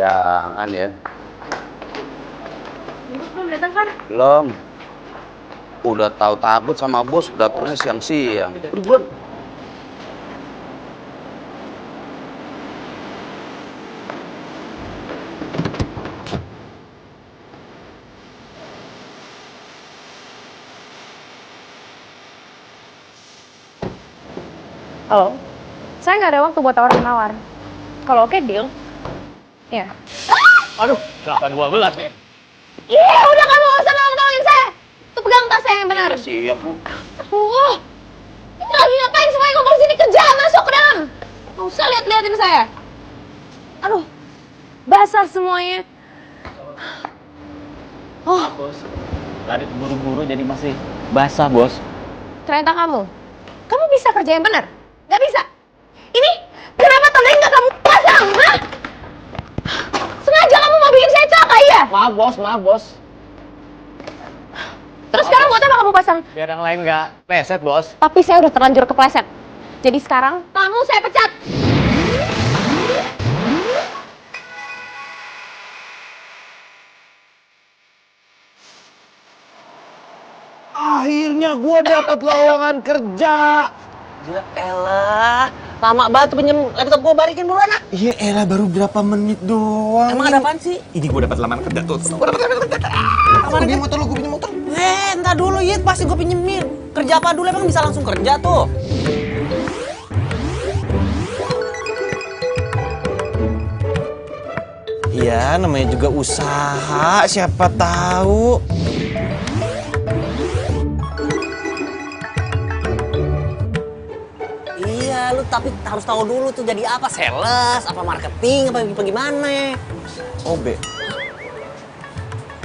Jangan ya. Bos belum datang kan? Belum. Udah tahu takut sama bos, dapurnya siang-siang. Udah. Halo. Saya nggak ada waktu buat tawar-menawar. Kalau oke deal. Ya. Aduh, silakan 12 nih. Iya, udah kamu nggak usah nolongin saya. Tuh pegang tas saya yang benar. Siap, Bu. Ini lagi ngapain semuanya kumpul sini, kerja masuk ke dalam. Nggak usah liatin saya. Aduh, basah semuanya. Oh, Bos, tadi buru-buru jadi masih basah, Bos. ternyata kamu bisa kerja yang benar? Nggak bisa. Ini kenapa tandanya nggak kamu pasang, hah? Sengaja kamu mau bikin saya celaka, iya? Maaf, Bos. Terus sekarang buat apa kamu pasang? Biar yang lain nggak pleset, Bos. Tapi saya udah terlanjur kepleset. Jadi sekarang kamu saya pecat. Akhirnya gue dapat lowongan kerja. Ya elah, lama banget laptop gue balikin dulu anak. Iya elah baru berapa menit doang. Emang ada apaan sih? Ini gue dapat lamaran kerja tuh. Gue dapat lamaran kerja. Gue pinjam motor lu, gue pinjam motor. Entar dulu Yit, pasti gue pinjemin. Kerja apa dulu emang bisa langsung kerja tuh? Iya, namanya juga usaha, siapa tahu. Iya, lu tapi harus tahu dulu tuh jadi apa, sales, apa marketing, apa gimana? Obe.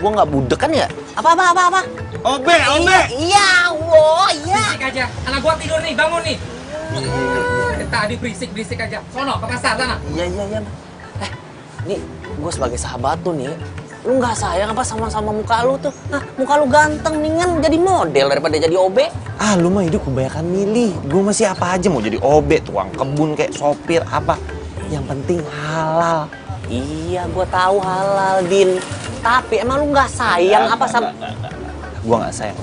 Gua nggak budek kan ya? Apa? Obe. Iya, iya. Berisik aja, anak gua tidur nih, bangun nih. Tadi berisik aja. Sono ke pasar sana. Iya. Nih, gue sebagai sahabat tuh nih, lu nggak sayang apa sama muka lu tuh? Nah, muka lu ganteng, mendingan jadi model daripada jadi OB. Ah, lu mah hidup kebanyakan milih. Gue masih apa aja mau jadi obe, tukang kebun kayak sopir apa. Yang penting halal. Iya, gue tahu halal, Din. Tapi emang lu nggak sayang apa sama... Gue nggak sayang,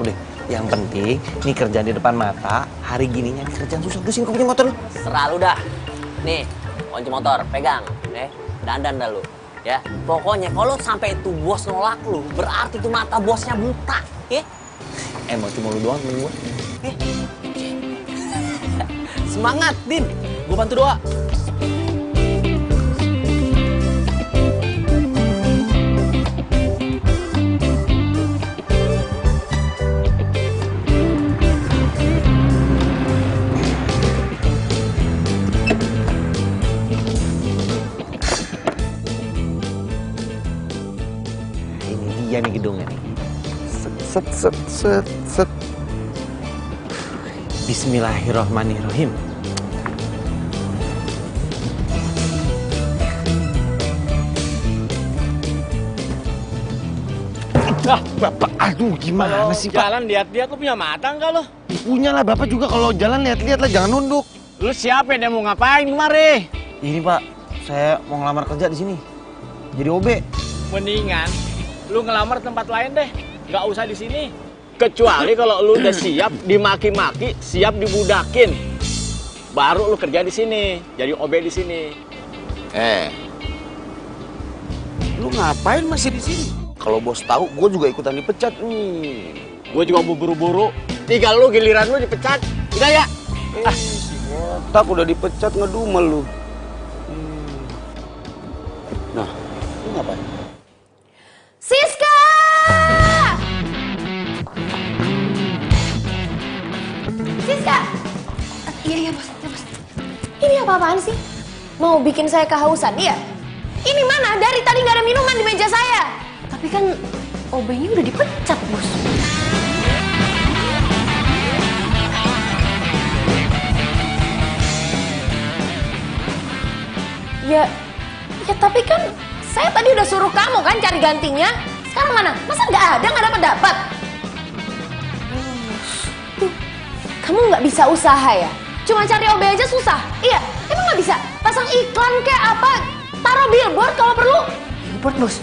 udah. Yang penting, nih kerjaan di depan mata, hari gininya nih kerjaan susah. Udah sini kau punya motor lu. Serah lu dah. Nih, kunci motor, pegang. Dandan dah lu. Ya, pokoknya kalau sampai itu bos nolak lu, berarti tuh mata bosnya buta. Ya? Emang cuma lu doang temen gue. Semangat, Din. Gue bantu doa. Iya nih gedungnya nih. Set. Bismillahirrahmanirrahim. Bapak, aduh gimana sih Pak? Jalan lihat-lihat, lu punya mata nggak lo? Punya lah Bapak juga kalau jalan lihat-lihat lah, jangan nunduk. Lu siapa yang mau ngapain kemari? Ini Pak, saya mau ngelamar kerja di sini. Jadi OB. Mendingan lu ngelamar tempat lain deh, nggak usah di sini. Kecuali kalau lu udah siap dimaki-maki, siap dibudakin, baru lu kerja di sini, jadi OB di sini. Lu ngapain masih di sini? Kalau bos tahu, gue juga ikutan dipecat nih. Gue juga mau buru-buru. Tinggal lu giliran lu dipecat, udah ya? Tak udah dipecat ngedumel lu. Nah, lu ngapain? Siska! Siska! Iya, bos. Ini apa-apaan sih? Mau bikin saya kehausan, iya? Ini mana? Dari tadi nggak ada minuman di meja saya. Tapi kan OB-nya udah dipecat, bos. Ya tapi kan saya tadi udah suruh kamu kan cari gantinya. Sekarang mana? Masa nggak dapat? Tuh, kamu nggak bisa usaha ya? Cuma cari OB aja susah? Iya, emang nggak bisa? Pasang iklan kayak apa? Taruh billboard kalau perlu. Billboard, Bos.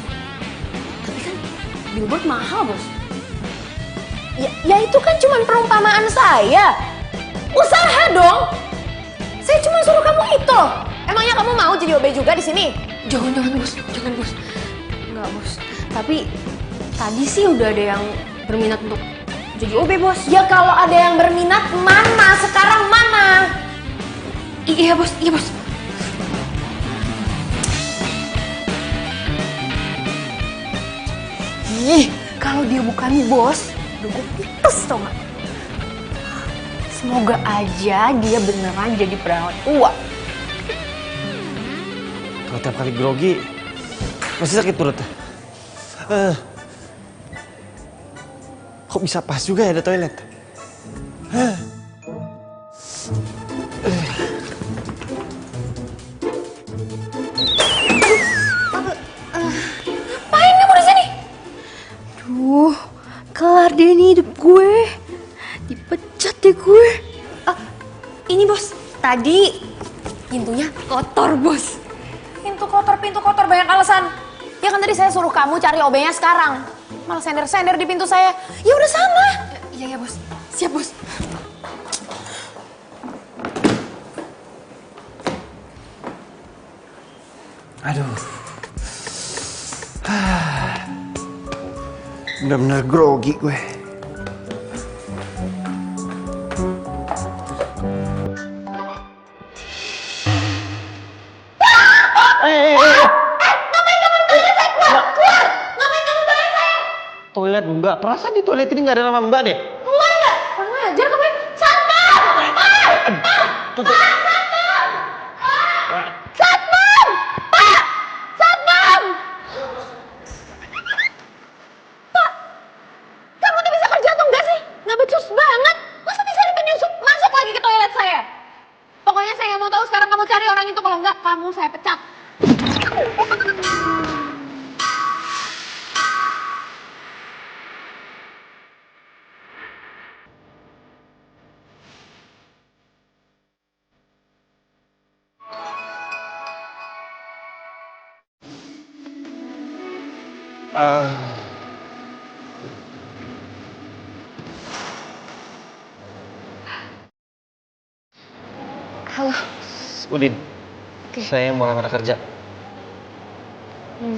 Tapi kan billboard mahal, Bos. Ya itu kan cuma perumpamaan saya. Usaha dong. Saya cuma suruh kamu itu. Emangnya kamu mau jadi OB juga di sini? Jangan, Bos. Jangan, Bos. Enggak, Bos. Tapi tadi sih udah ada yang berminat untuk jadi OB, Bos. Ya kalau ada yang berminat, mana? Sekarang mana? Iya, Bos. Iya, Bos. Ih, kalau dia bukan bos, udah gue pites tau gak? Semoga aja dia beneran jadi perawat tua. Kalau tiap kali grogi, masih sakit perut. Kok bisa pas juga ya ada toilet? Ngapain kamu di sini? Duh, kelar deh nih hidup gue. Dipecat deh gue. Ini bos, tadi pintunya kotor bos. Pintu kotor, banyak alasan. Ya kan tadi saya suruh kamu cari OB-nya sekarang. Malah sender-sender di pintu saya. Ya udah sana. Iya bos, siap bos. Aduh. Bener-bener grogi gue. Toilet Mbak, perasaan di toilet ini nggak ada nama Mbak deh. Keluar nggak? Kurang ajar kamu. Satpam! Satpam! Pak! Satpam! Pak! Kamu tuh bisa kerja atau enggak sih? Nggak becus banget. Masa bisa dipenyusup masuk lagi ke toilet saya? Pokoknya saya nggak mau tahu sekarang kamu cari orang itu. Kalau enggak, kamu saya pecat. Halo. Udin, saya mau lamar kerja.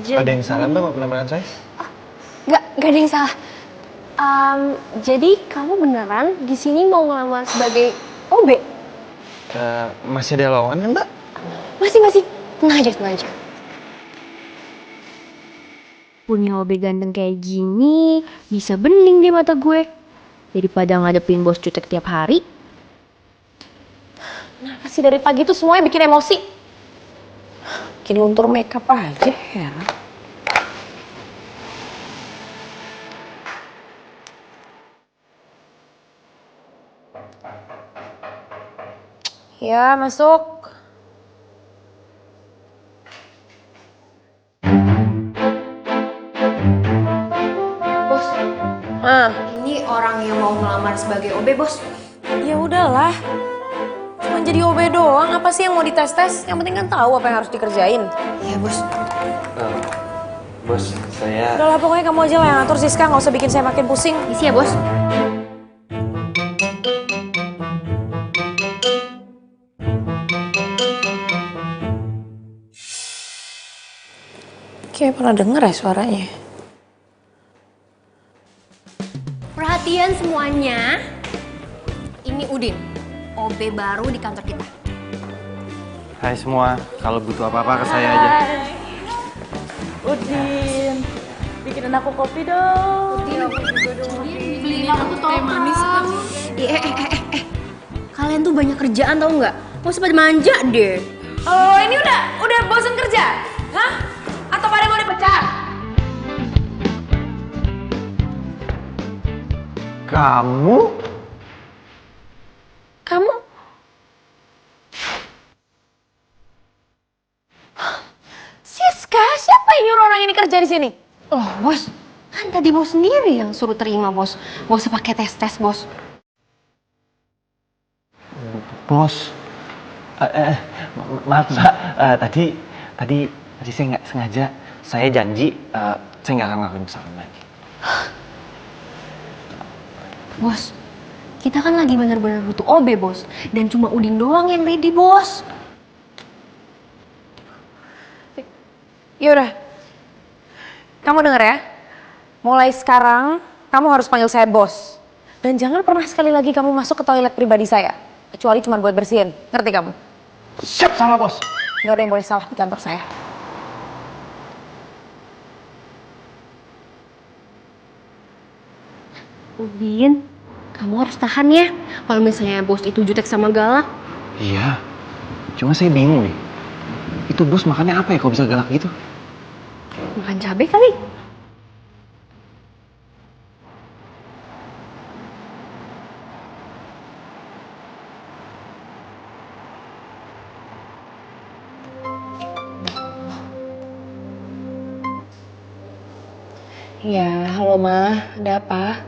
Ada yang salah Mbak sama pelamaran saya? Gak ada yang salah. Jadi kamu beneran di sini mau ngelamar sebagai OB? Masih ada lowongan kan Mbak? Masih. Tenang aja. Punya OB ganteng kayak gini, bisa bening di mata gue. Daripada ngadepin bos cutek tiap hari. Kenapa sih dari pagi tuh semuanya bikin emosi? Bikin luntur makeup aja, heran. Ya, masuk. Bos. Ini orang yang mau ngelamar sebagai OB, Bos. Ya udahlah. Cuma jadi OB doang, apa sih yang mau dites-tes? Yang penting kan tahu apa yang harus dikerjain. Iya, Bos. Bos, saya... Udahlah, pokoknya kamu aja lah yang ngatur, Siska. Nggak usah bikin saya makin pusing. Isi ya, Bos. Kayak pernah denger ya suaranya. Perhatian semuanya. Ini Udin, OB baru di kantor kita. Hai semua, kalau butuh apa-apa ke saya aja. Udin, bikinin aku kopi dong. Beliin aku teh manis kamu. Kalian tuh banyak kerjaan tau nggak? Mau sempat manja deh. Oh, ini udah bosan kerja? Hah? Atau pada mau dipecat? Kamu? Kamu? Siska, siapa yang nyuruh orang ini kerja di sini? Oh, bos, kan tadi bos sendiri yang suruh terima, bos. Gak usah pakai tes, bos. Bos, maaf Mbak, tadi Tadi saya nggak sengaja. Saya janji saya nggak akan ngelakuin kesalahan lagi. Bos, kita kan lagi benar-benar butuh OB, Bos. Dan cuma Udin doang yang ready, Bos. Yaudah, kamu denger ya. Mulai sekarang, kamu harus panggil saya Bos. Dan jangan pernah sekali lagi kamu masuk ke toilet pribadi saya. Kecuali cuma buat bersihin. Ngerti kamu? Siap, salah bos. Nggak ada yang boleh salah di kantor saya. Udin, kamu harus tahan ya. Kalau misalnya bos itu jutek sama galak. Iya, cuma saya bingung nih. Itu bos makannya apa ya kok bisa galak gitu? Makan cabai kali. Ya, halo Ma, ada apa?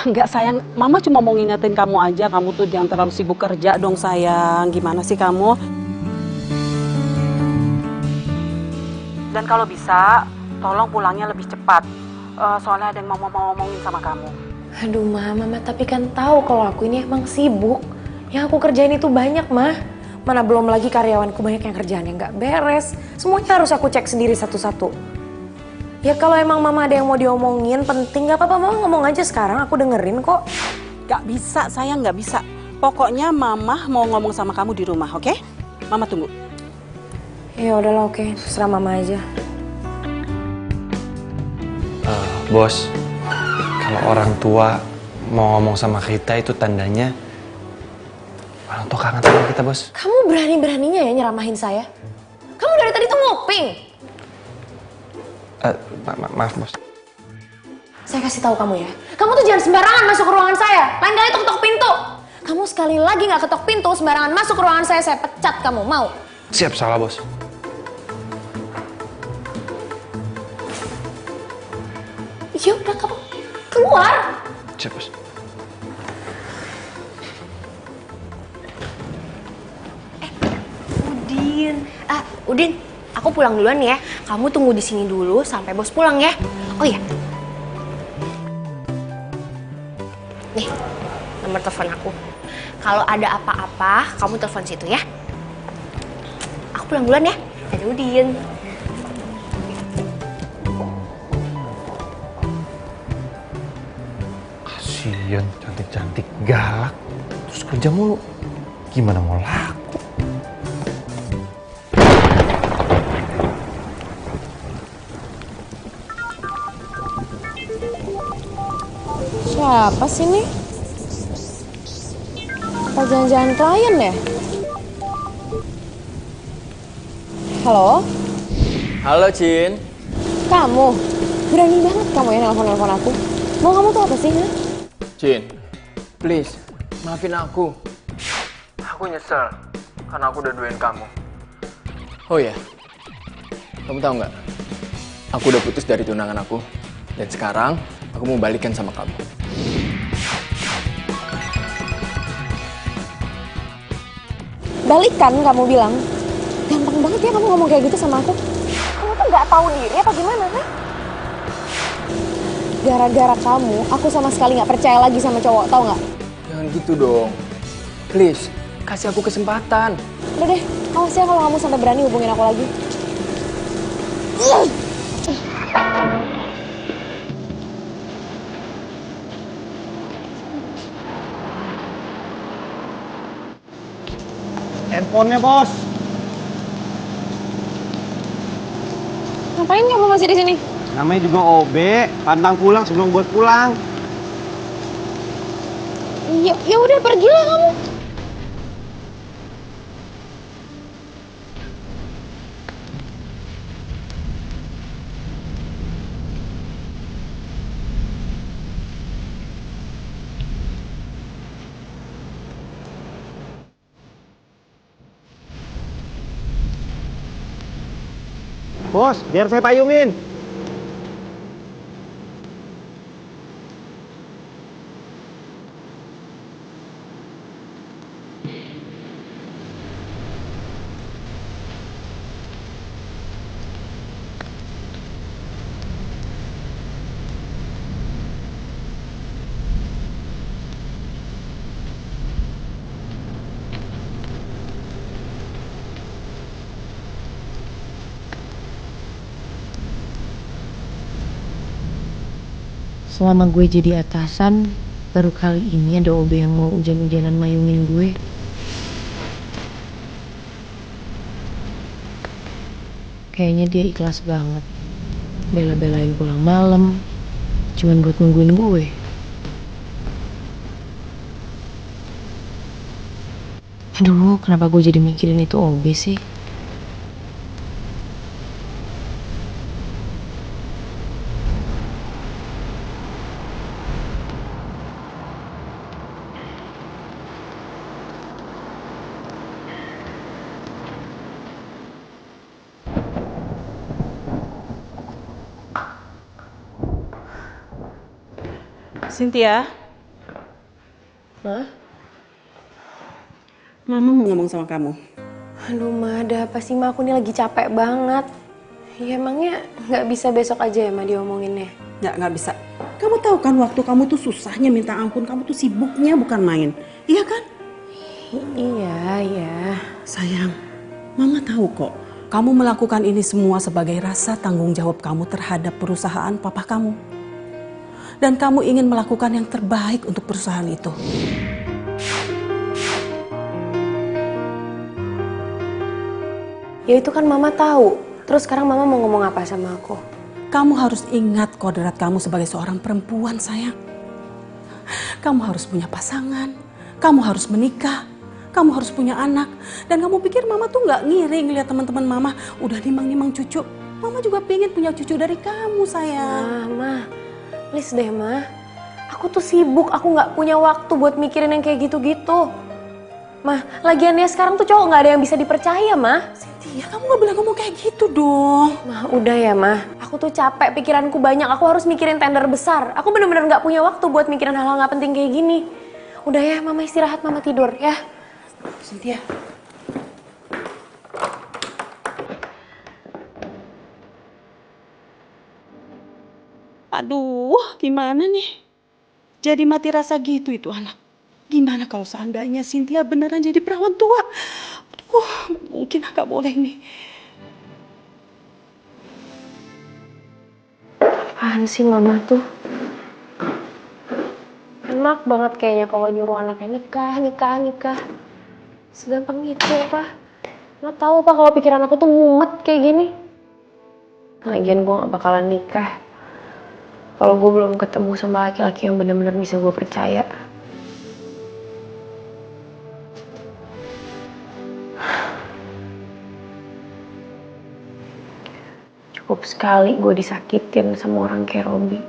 Enggak sayang, Mama cuma mau ngingetin kamu aja. Kamu tuh jangan terlalu sibuk kerja dong sayang. Gimana sih kamu? Dan kalau bisa, tolong pulangnya lebih cepat. Soalnya ada yang mau ngomongin sama kamu. Aduh Mama tapi kan tahu kalau aku ini emang sibuk. Yang aku kerjain itu banyak Mah. Mana belum lagi karyawanku banyak yang kerjaannya nggak beres. Semuanya harus aku cek sendiri satu-satu. Ya kalau emang Mama ada yang mau diomongin penting gak apa-apa Mama ngomong aja sekarang, aku dengerin kok. Gak bisa sayang, gak bisa. Pokoknya Mama mau ngomong sama kamu di rumah, oke? Mama tunggu. Ya udahlah oke, terserah Mama aja. Bos, kalau orang tua mau ngomong sama kita itu tandanya orang tua kangen sama kita, Bos. Kamu berani-beraninya ya nyeramahin saya? Kamu dari tadi tuh ngoping. Maaf, Bos. Saya kasih tahu kamu ya, kamu tuh jangan sembarangan masuk ke ruangan saya. Lain kali tuh ketok pintu. Kamu sekali lagi nggak ketok pintu, sembarangan masuk ke ruangan saya pecat kamu, mau? Siap, salah, Bos. Ya udah kamu keluar. Siap, Bos. Udin, aku pulang duluan ya. Kamu tunggu di sini dulu sampai bos pulang ya. Oh iya. Nih, nomor telepon aku. Kalau ada apa-apa, kamu telepon situ ya. Aku pulang duluan ya. Dadah Udin. Kasian, cantik-cantik galak. Terus kerja mulu. Gimana mau laku? Siapa sih nih? Apa jangan-jangan klien ya? Halo? Halo, Cin. Kamu? Berani banget kamu ya nelfon-nelfon aku. Mau kamu tuh apa sih? Ha? Cin, please, maafin aku. Aku nyesel karena aku udah duain kamu. Oh ya, kamu tahu nggak? Aku udah putus dari tunangan aku. Dan sekarang aku mau balikan sama kamu. Balikan kamu bilang. Gampang banget ya kamu ngomong kayak gitu sama aku. Kamu tuh nggak tahu diri apa gimana, ha? Gara-gara kamu, aku sama sekali nggak percaya lagi sama cowok, tau nggak? Jangan gitu dong. Please, kasih aku kesempatan. Udah deh, awas ya kalau kamu sampai berani hubungin aku lagi. Handphonenya, Bos. Ngapain kamu masih di sini? Namanya juga OB, pantang pulang sebelum bos pulang. Ya udah pergilah kamu. Bos, biar saya payungin. Selama gue jadi atasan, baru kali ini ada OB yang mau hujan-hujanan mayungin gue. Kayaknya dia ikhlas banget. Bela-belain pulang malam, cuman buat nungguin gue. Aduh, kenapa gue jadi mikirin itu OB sih? Cynthia, Mah? Mama mau ngomong sama kamu. Aduh, Ma, ada apa sih, Ma? Aku nih lagi capek banget. Ya, emangnya nggak bisa besok aja ya, Ma, diomonginnya? Nggak bisa. Kamu tahu kan waktu kamu tuh susahnya minta ampun, kamu tuh sibuknya bukan main. Iya kan? Iya. Sayang, Mama tahu kok. Kamu melakukan ini semua sebagai rasa tanggung jawab kamu terhadap perusahaan papa kamu. Dan kamu ingin melakukan yang terbaik untuk perusahaan itu. Ya itu kan Mama tahu. Terus sekarang Mama mau ngomong apa sama aku? Kamu harus ingat kodrat kamu sebagai seorang perempuan, sayang. Kamu harus punya pasangan, kamu harus menikah, kamu harus punya anak. Dan kamu pikir Mama tuh nggak ngiri ngeliat teman-teman Mama udah nimang-nimang cucu. Mama juga pengen punya cucu dari kamu, sayang. Ma, please deh, Ma. Aku tuh sibuk, aku nggak punya waktu buat mikirin yang kayak gitu-gitu. Ma, lagiannya sekarang tuh cowok nggak ada yang bisa dipercaya, Ma. Cynthia, kamu nggak boleh ngomong kayak gitu dong. Ma, udah ya, Ma. Aku tuh capek, pikiranku banyak. Aku harus mikirin tender besar. Aku bener-bener nggak punya waktu buat mikirin hal-hal nggak penting kayak gini. Udah ya, Mama istirahat, Mama tidur ya. Cynthia. Aduh, gimana nih? Jadi mati rasa gitu itu anak. Gimana kalau seandainya Cynthia beneran jadi perawan tua? Mungkin agak boleh nih. Apaan sih Mama tuh? Enak banget kayaknya kalau nyuruh anaknya nikah. Segampang itu apa? Lo tau apa kalau pikiran aku tuh mumet kayak gini? Lagian gue gak bakalan nikah kalau gue belum ketemu sama laki-laki yang benar-benar bisa gue percaya. Cukup sekali gue disakitin sama orang kayak Robi.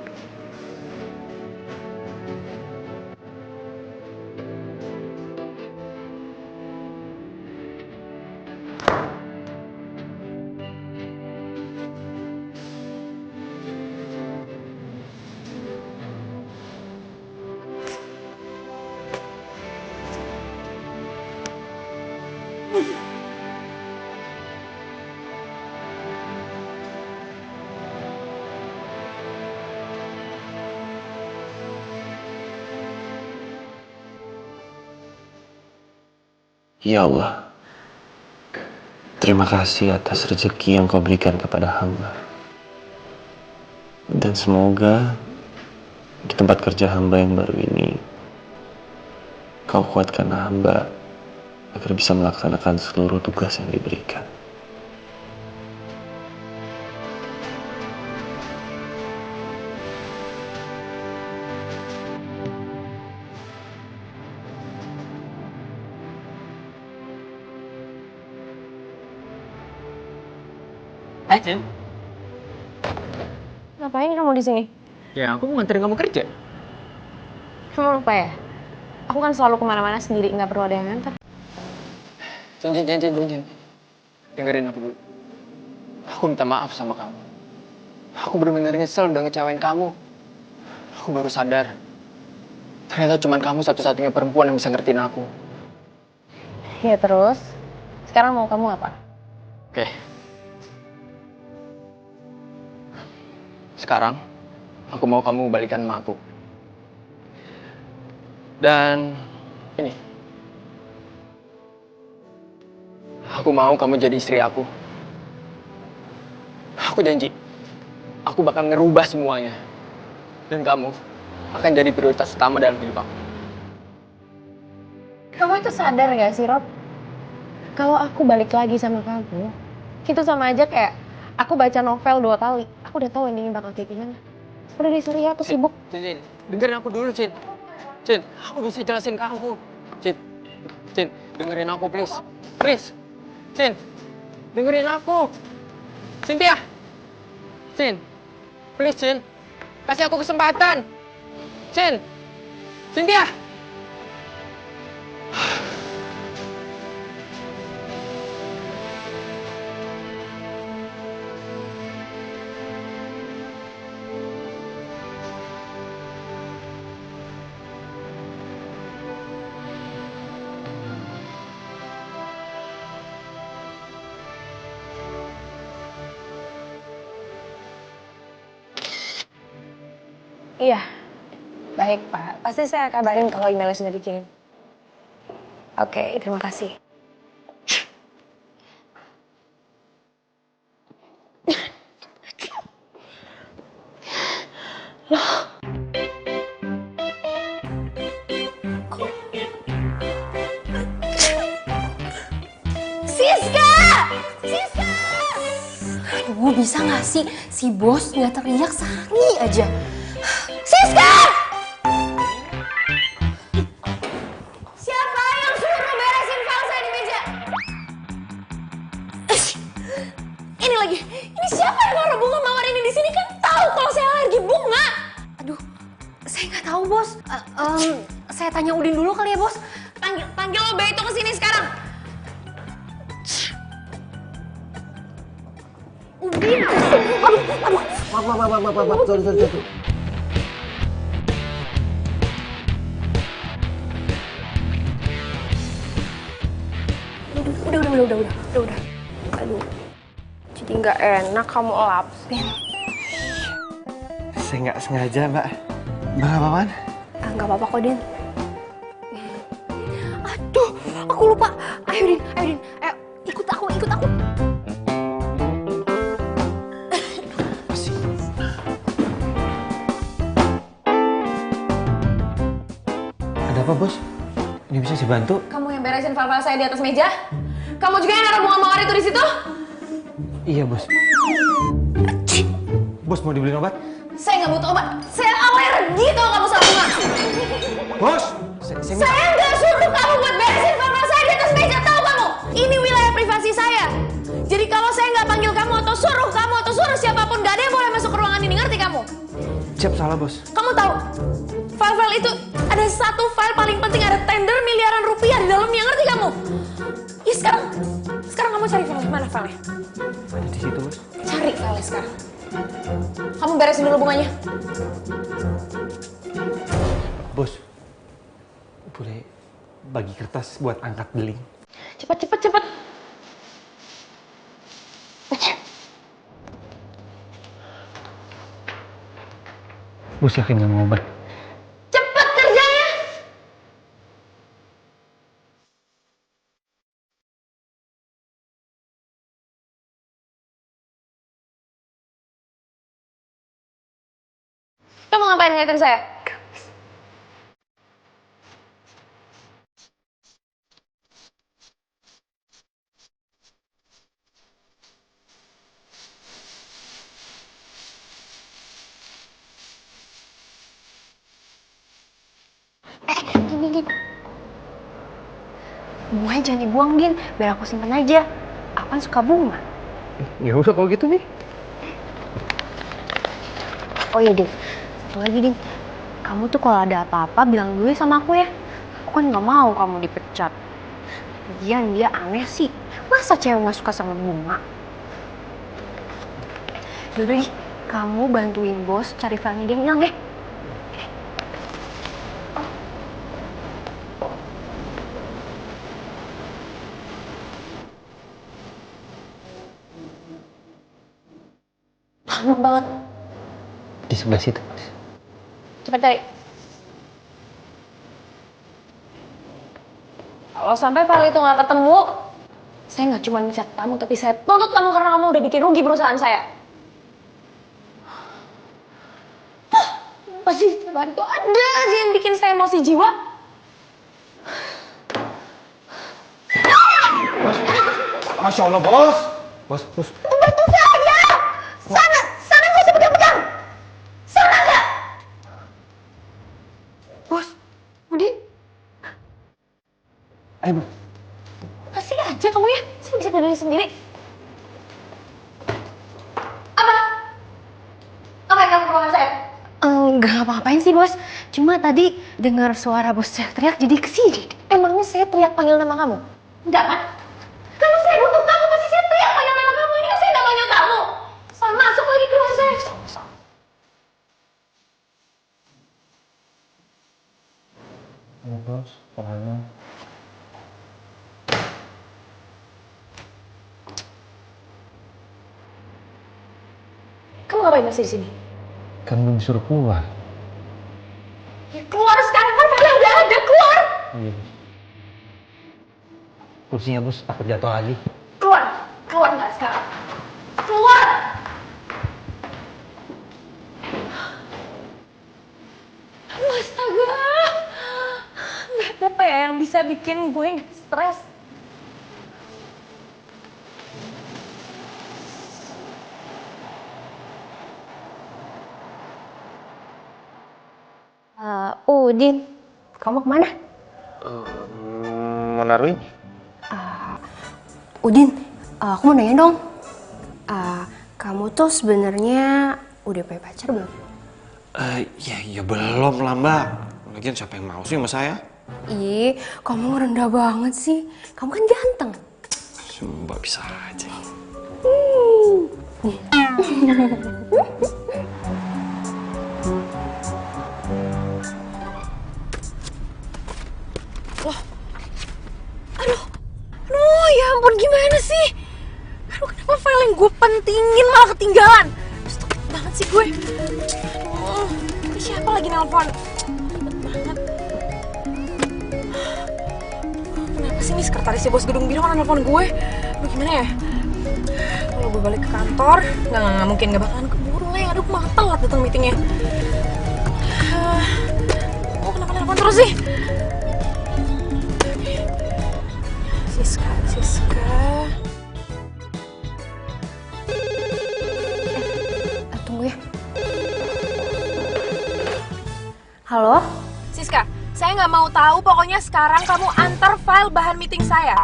Ya Allah, terima kasih atas rezeki yang kau berikan kepada hamba. Dan semoga di tempat kerja hamba yang baru ini, kau kuatkan hamba agar bisa melaksanakan seluruh tugas yang diberikan. Cin. Ngapain kamu di sini? Ya, aku mau nganterin kamu kerja. Kamu lupa ya? Aku kan selalu kemana-mana sendiri, nggak perlu ada yang nganter. Cin. Dengerin aku dulu. Aku minta maaf sama kamu. Aku benar-benar nyesel udah ngecewain kamu. Aku baru sadar. Ternyata cuma kamu satu-satunya perempuan yang bisa ngertiin aku. Ya terus? Sekarang mau kamu apa? Oke. Sekarang, aku mau kamu balikan sama aku. Dan ini. Aku mau kamu jadi istri aku. Aku janji. Aku bakal ngerubah semuanya. Dan kamu akan jadi prioritas utama dalam hidup aku. Kamu itu sadar gak sih, Rob? Kalau aku balik lagi sama kamu, itu sama aja kayak aku baca novel 2 kali. Aku udah tahu endingnya bakal kayak gimana. Udah deh, sorry ya, aku sibuk. Cin, dengerin aku dulu, Cin. Cin, aku bisa jelasin kamu. Cin, dengerin aku, please. Please. Cin, dengerin aku. Cynthia. Cin, please, Cin. Kasih aku kesempatan. Cin, Cynthia. Iya, baik Pak. Pasti saya kabarin kalau emailnya sudah dikirim. Oke, terima kasih. Siska! Siska! Aduh, bisa nggak sih si bos nggak teriak sehari aja? Siska! Siapa yang suruh beresin file saya di meja? Ini lagi, ini siapa yang naruh bunga mawar ini di sini? Kan tahu kalau saya alergi bunga. Aduh, saya nggak tahu bos. Saya tanya Udin dulu kali ya bos. Panggil lo Beto ke sini sekarang. Udin, aduh. Maaf, sorry. Udah. Aduh, jadi nggak enak kamu lapin. Saya nggak sengaja, Mbak. Mbak apa-apaan? Nggak apa-apa kok, Din. Aduh, aku lupa. Ayo, Din. Ayo, ikut aku. Ada apa, Bos? Ini bisa dibantu? Kamu yang beresin file-file saya di atas meja? Kamu juga yang naruh bunga mawar itu di situ? Iya, Bos. Bos, mau dibeliin obat? Saya nggak butuh obat. Saya alergi kalau kamu sama bunga. Bos! Saya nggak suruh kamu buat beresin file-file saya di atas meja, tahu kamu? Ini wilayah privasi saya. Jadi kalau saya nggak panggil kamu atau suruh siapapun, nggak ada yang boleh masuk ke ruangan ini, ngerti kamu? Siap, salah, Bos. Kamu tahu, file-file itu ada satu file paling penting, ada tender miliaran rupiah di dalamnya, ngerti kamu? Ya sekarang kamu cari file, mana filenya? Ada di situ, Bos. Cari file sekarang. Kamu beresin dulu bunganya. Bos, boleh bagi kertas buat angkat beling? Cepet. Bos yakin nggak mau obat? Cepet kerjanya. Kamu ngapain ngeliatin saya? Gini. Bunganya jangan dibuang, Din. Biar aku simpen aja. Aku kan suka bunga. Ya udah kalau gitu nih. Oh iya, Din. Satu lagi, Din. Kamu tuh kalau ada apa-apa bilang dulu sama aku ya. Aku kan nggak mau kamu dipecat. Lagian dia aneh sih. Masa cewek nggak suka sama bunga? Yaudah, kamu bantuin bos cari filenya dia hilang ya. Lama banget. Di sebelah situ. Cepat cari. Kalau sampai file itu nggak ketemu, saya nggak cuma mecat kamu, tapi saya tuntut kamu karena kamu udah bikin rugi perusahaan saya. Pasti bantu ada aja yang bikin saya emosi jiwa. Masya Allah, bos. Bos. Bantu saya! Sana nggak usah pegang-pegang! Sana nggak! Bos, Budi. Ayo, bos. Kasih aja kamu ya, saya bisa berdiri sendiri. Apa yang kamu ruangan saya? Enggak ngapa-ngapain sih bos, cuma tadi dengar suara bos teriak jadi kesini. Emangnya saya teriak panggil nama kamu? Enggak kan? Kalau saya butuh kamu pasti saya teriak panggil nama kamu. Ini kan saya nggak panggil kamu. Soal masuk lagi ke rumah saya. Ayo, bos. Pelan. Kamu ngapain masih di sini? Kan belum disuruh keluar. Ya keluar sekarang kan filenya udah ada, keluar! Iya, bos. Kursinya, bos. Takut jatuh lagi. Keluar nggak sekarang? Keluar! Astaga, nggak ada apa ya yang bisa bikin gue stres. Udin, kamu kemana? Menaruh. Udin, aku mau nanya dong. Kamu tuh sebenarnya udah punya pacar belum? Ya belum lah mbak. Lagian siapa yang mau sih sama saya? Ih, kamu rendah banget sih. Kamu kan ganteng. Mbak bisa aja. Aduh, ya ampun gimana sih? Aduh, kenapa file yang gue pentingin malah ketinggalan? Stupid banget sih gue. Aduh, ini siapa lagi nelpon? Ribet banget. Kenapa sih nih sekretarisnya bos gedung biru malah nelpon gue? Aduh, gimana ya? Kalau gue balik ke kantor, nggak mungkin nggak bakalan keburu lah. Aduh, malah telat datang meetingnya. Oh, kenapa nelpon terus sih? Siska. Tunggu ya. Halo? Siska, saya nggak mau tahu. Pokoknya sekarang kamu antar file bahan meeting saya.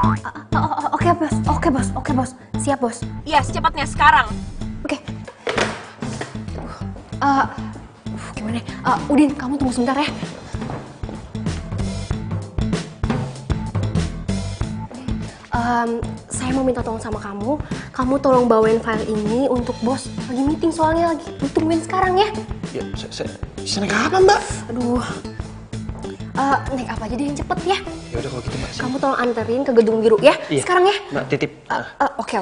Oke bos. Siap bos. Iya, secepatnya sekarang. Oke. Gimana? Udin, kamu tunggu sebentar ya. Saya mau minta tolong sama kamu. Kamu tolong bawain file ini untuk bos. Lagi meeting soalnya, lagi ditungguin sekarang ya. Ya, saya naik apa mbak? Aduh. Naik apa aja deh yang cepet ya. Ya udah kalau gitu mbak. Kamu tolong anterin ke gedung biru ya. Iya. Sekarang ya. Mbak titip. Oke.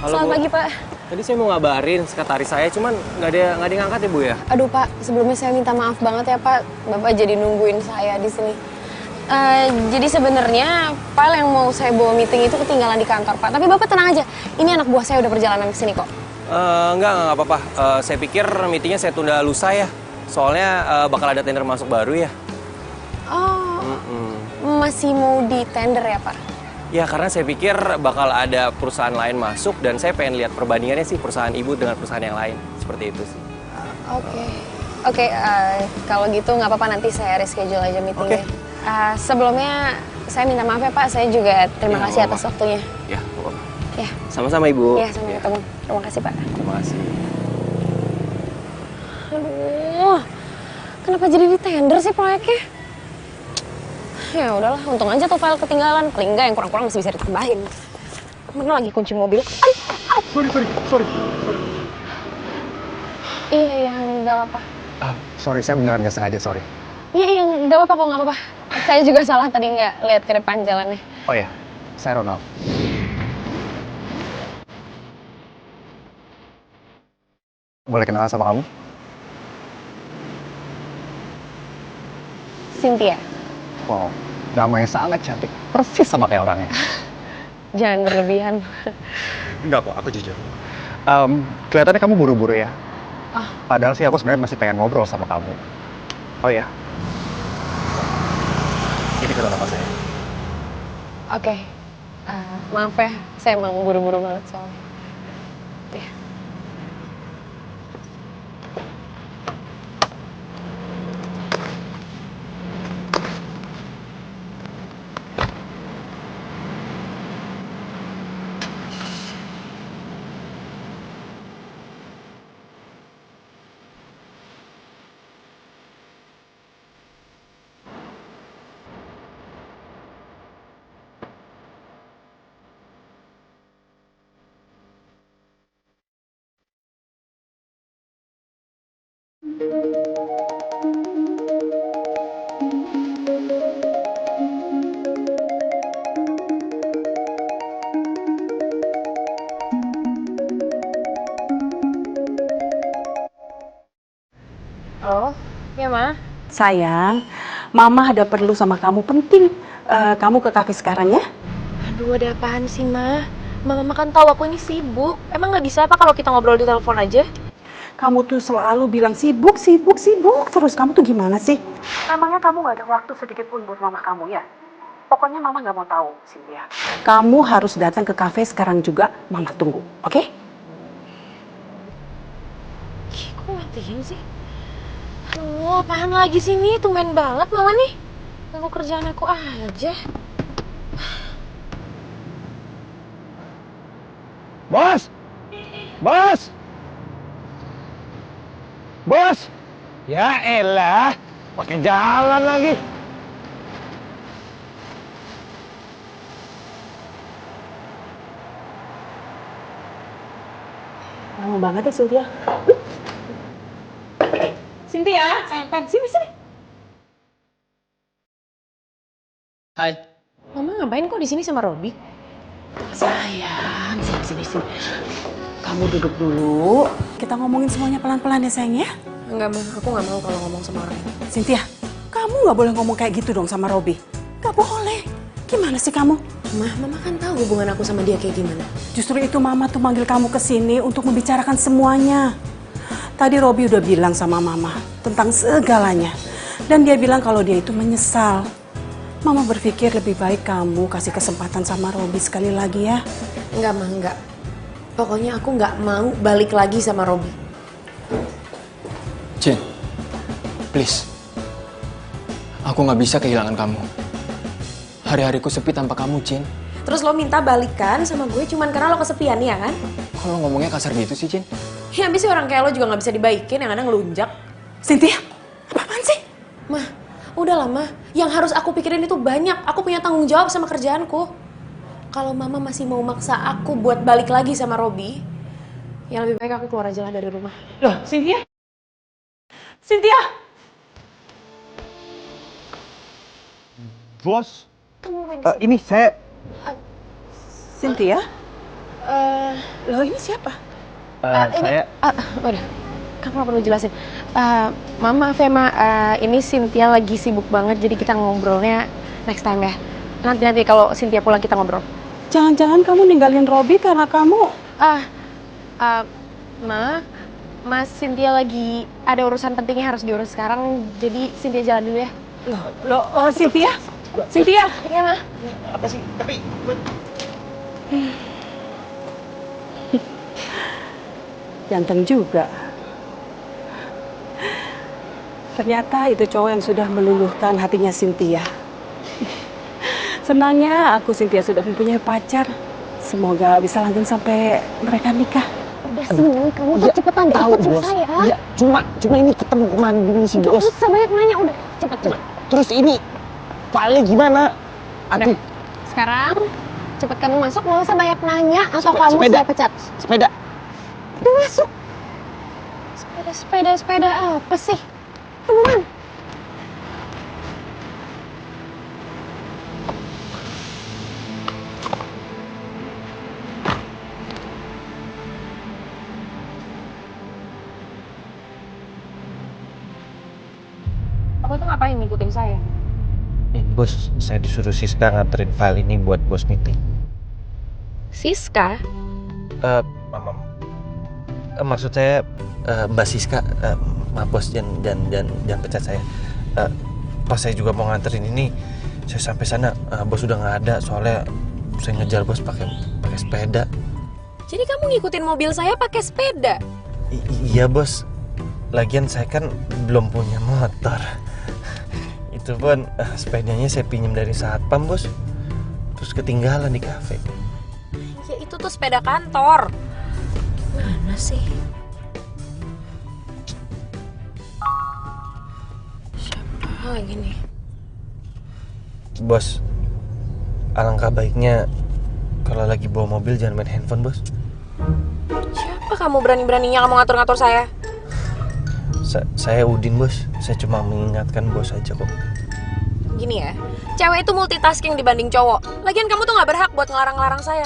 Halo, Selamat Bu. pagi, Pak. Tadi saya mau ngabarin sekretaris saya, cuman nggak ada yang ngangkat ya, Bu ya? Aduh, Pak. Sebelumnya saya minta maaf banget ya, Pak. Bapak jadi nungguin saya di sini. Jadi sebenarnya file yang mau saya bawa meeting itu ketinggalan di kantor, Pak. Tapi Bapak tenang aja. Ini anak buah saya udah perjalanan ke sini kok. Enggak apa-apa. Saya pikir meetingnya saya tunda lusa ya. Soalnya bakal ada tender masuk baru ya. Oh, masih mau di tender ya, Pak? Ya, karena saya pikir bakal ada perusahaan lain masuk dan saya pengen lihat perbandingannya sih perusahaan ibu dengan perusahaan yang lain. Seperti itu sih. Oke, kalau gitu nggak apa-apa, nanti saya reschedule aja meetingnya. Sebelumnya saya minta maaf ya Pak, saya juga terima kasih atas waktunya. Ya, apa-apa. Ya. Sama-sama Ibu. Ya, sampai ketemu. Terima kasih Pak. Terima kasih. Aduh, kenapa jadi di tender sih proyeknya? Ya udahlah, untung aja tuh file ketinggalan. Paling enggak yang kurang-kurang masih bisa ditambahin. Mana lagi kunci mobil? Sorry. Iya, nggak apa-apa. Sorry, saya beneran nggak sengaja, sorry. Iya, nggak apa-apa kok, nggak apa-apa. Saya juga salah tadi nggak lihat ke depan jalannya. Oh ya, saya Ronald. Boleh kenalan sama kamu? Cynthia. Wow, namanya sangat cantik. Persis sama kayak orangnya. Jangan berlebihan. Enggak kok, aku jujur. Kelihatannya kamu buru-buru ya. Padahal sih aku sebenarnya masih pengen ngobrol sama kamu. Oh ya. Ini kedua nama saya. Oke. Maaf ya, saya emang buru-buru banget soalnya. Ya. Oh, ya Ma. Sayang, Mama ada perlu sama kamu penting. Kamu ke kafe sekarang ya? Aduh, ada apaan sih Ma? Mama kan tahu aku ini sibuk. Emang nggak bisa apa kalau kita ngobrol di telepon aja? Kamu tuh selalu bilang sibuk terus. Kamu tuh gimana sih? Emangnya kamu gak ada waktu sedikit pun buat mama kamu ya? Pokoknya mama gak mau tahu, Cynthia. Kamu harus datang ke kafe sekarang juga. Mama tunggu, oke? Kok matiin sih? Aduh, apaan lagi sih nih? Tumben banget Mama nih. Ganggu kerjaan aku aja. Bos! Bos! Bos! Ya elah, pakai jalan lagi. Lama banget ya, Cynthia. Cynthia, sayang, sini. Hai. Mama ngapain kok di sini sama Robi? Sayang, sini. Kamu duduk dulu. Kita ngomongin semuanya pelan-pelan ya, sayang ya. Enggak, Ma. Aku nggak mau kalau ngomong sama orang. Cynthia, kamu nggak boleh ngomong kayak gitu dong sama Robi. Nggak boleh. Gimana sih kamu? Mama kan tahu hubungan aku sama dia kayak gimana. Justru itu Mama tuh manggil kamu ke sini untuk membicarakan semuanya. Tadi Robi udah bilang sama Mama tentang segalanya. Dan dia bilang kalau dia itu menyesal. Mama berpikir lebih baik kamu kasih kesempatan sama Robi sekali lagi ya. Enggak, Ma, enggak. Pokoknya aku nggak mau balik lagi sama Robi. Jin, please. Aku nggak bisa kehilangan kamu. Hari-hariku sepi tanpa kamu, Jin. Terus lo minta balikan sama gue cuman karena lo kesepian ya kan? Kalau ngomongnya kasar gitu sih, Jin? Ya abis sih orang kayak lo juga nggak bisa dibaikin, yang ada ngelunjak. Cynthia, apaan sih? Mah, udahlah Mah. Yang harus aku pikirin itu banyak. Aku punya tanggung jawab sama kerjaanku. Kalau Mama masih mau maksa aku buat balik lagi sama Robi, yang lebih baik aku keluar aja lah dari rumah. Loh, Cynthia? Cynthia! Bos, Ini saya... Cynthia? Loh, ini siapa? saya... Udah, kamu nggak perlu jelasin. Mama, maaf ya, Ma. Ini Cynthia lagi sibuk banget, jadi kita ngobrolnya next time ya. Nanti kalau Cynthia pulang kita ngobrol. Jangan-jangan kamu ninggalin Robi karena kamu... Mas Cynthia lagi ada urusan pentingnya harus diurus sekarang, jadi Cynthia jalan dulu ya. Loh, Cynthia? Cynthia? Iya, Ma. Apa sih? Tapi... Ganteng juga. Ternyata itu cowok yang sudah meluluhkan hatinya Cynthia. Senangnya aku Cynthia sudah mempunyai pacar. Semoga bisa lanjut sampai mereka nikah. Udah sini, kamu tuh cepetan deh ikut sama saya. Ya, cuma ini ketemu kemana dulu sih, Bos. Gak usah banyak nanya, udah cepet. Terus ini filenya gimana? Aduh, Sekarang cepet kamu masuk, nggak usah banyak nanya atau kamu sepeda. saya pecat. sepeda. Udah masuk. Sepeda apa sih? Teman. Kamu tuh ngapain ngikutin saya? Bos, saya disuruh Siska nganterin file ini buat bos meeting. Siska? Maksud saya Mbak Siska, maaf bos, jangan pecat saya. Pas saya juga mau nganterin ini, saya sampai sana bos udah nggak ada, soalnya saya ngejar bos pakai sepeda. Jadi kamu ngikutin mobil saya pakai sepeda? Iya bos, lagian saya kan belum punya motor. Itu pun sepedanya saya pinjam dari satpam bos, terus ketinggalan di kafe. Ya itu tuh sepeda kantor. Mana sih? Siapa lagi nih? Bos, alangkah baiknya kalau lagi bawa mobil jangan main handphone bos. Siapa kamu berani-beraninya kamu ngatur-ngatur saya? Saya Udin bos, saya cuma mengingatkan bos aja kok. Gini ya, cewek itu multitasking dibanding cowok. Lagian kamu tuh gak berhak buat ngelarang-larang saya.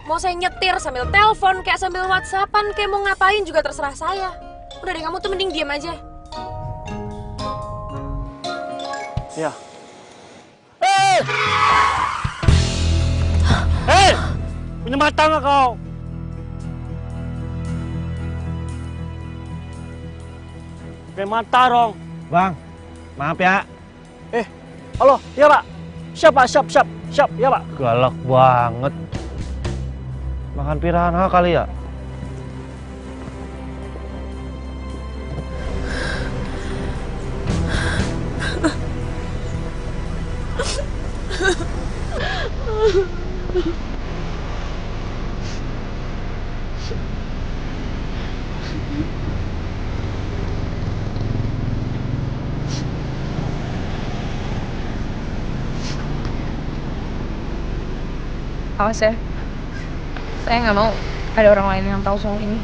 Mau saya nyetir sambil telepon, kayak sambil whatsappan, kayak mau ngapain juga terserah saya. Udah deh, kamu tuh mending diam aja. Ya. Hei! Punya mata nggak kau? Punya mata dong. Bang, maaf ya. Halo, iya pak. Siap, ya pak. Galak banget. Makan piranha kali ya? Awas ya, saya nggak mau ada orang lain yang tahu soal ini.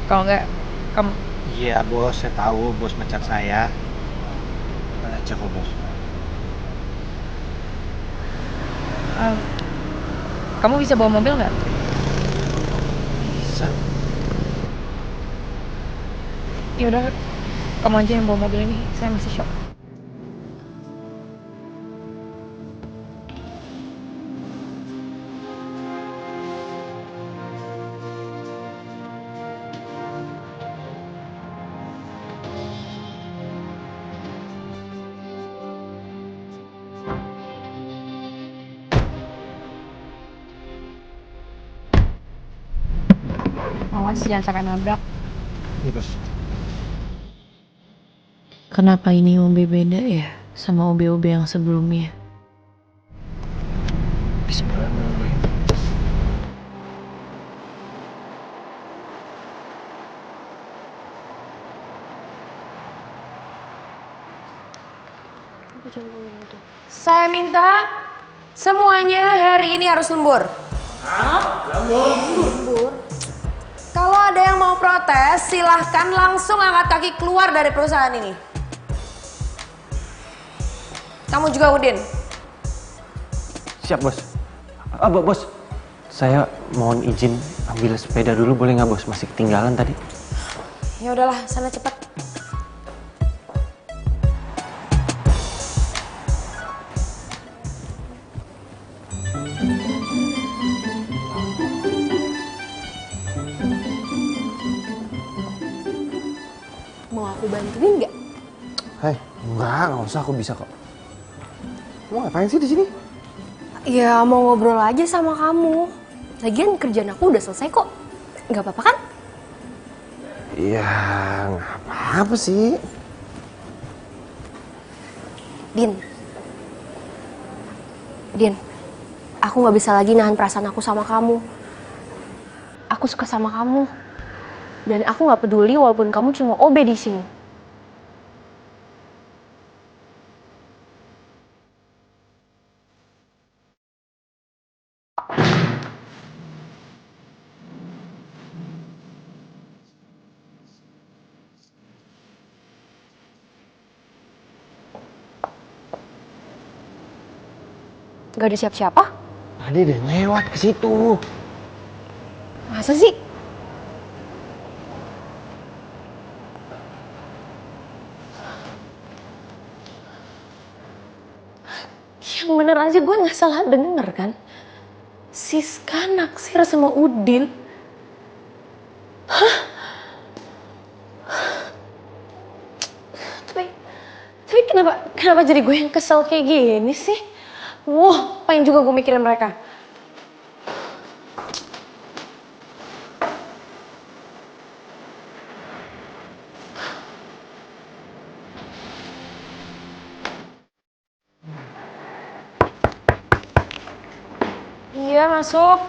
Kalau nggak, kamu. Iya bos, saya tahu bos mecat saya. Aja kok bos. Kamu bisa bawa mobil nggak? Bisa. Ya udah, kamu aja yang bawa mobil ini. Saya masih shock. Awas jangan sampai nabrak. Iya bos. Kenapa ini OB beda ya sama OB-OB yang sebelumnya? Bisa banget. Saya minta semuanya hari ini harus lembur. Lembur? Kalau ada yang mau protes, silahkan langsung angkat kaki keluar dari perusahaan ini. Kamu juga, Udin. Siap bos. Bos, saya mohon izin ambil sepeda dulu boleh nggak bos? Masih ketinggalan tadi. Ya udahlah, sana cepat. Mau aku bantuin nggak? Hei, nggak usah, aku bisa kok. Mau ngapain sih di sini? Ya mau ngobrol aja sama kamu. Lagian kerjaan aku udah selesai kok. Nggak apa-apa kan? Ya, nggak apa-apa sih. Din, aku nggak bisa lagi nahan perasaan aku sama kamu. Aku suka sama kamu. Dan aku nggak peduli walaupun kamu cuma OB di sini. Gak ada siapa-siapa? Tadi deh lewat ke situ. Masa sih? Yang bener aja gue gak salah denger kan? Siska naksir sama Udin. Hah? Tapi kenapa jadi gue yang kesel kayak gini sih? Wah, pengen juga gue mikirin mereka. Iya, masuk.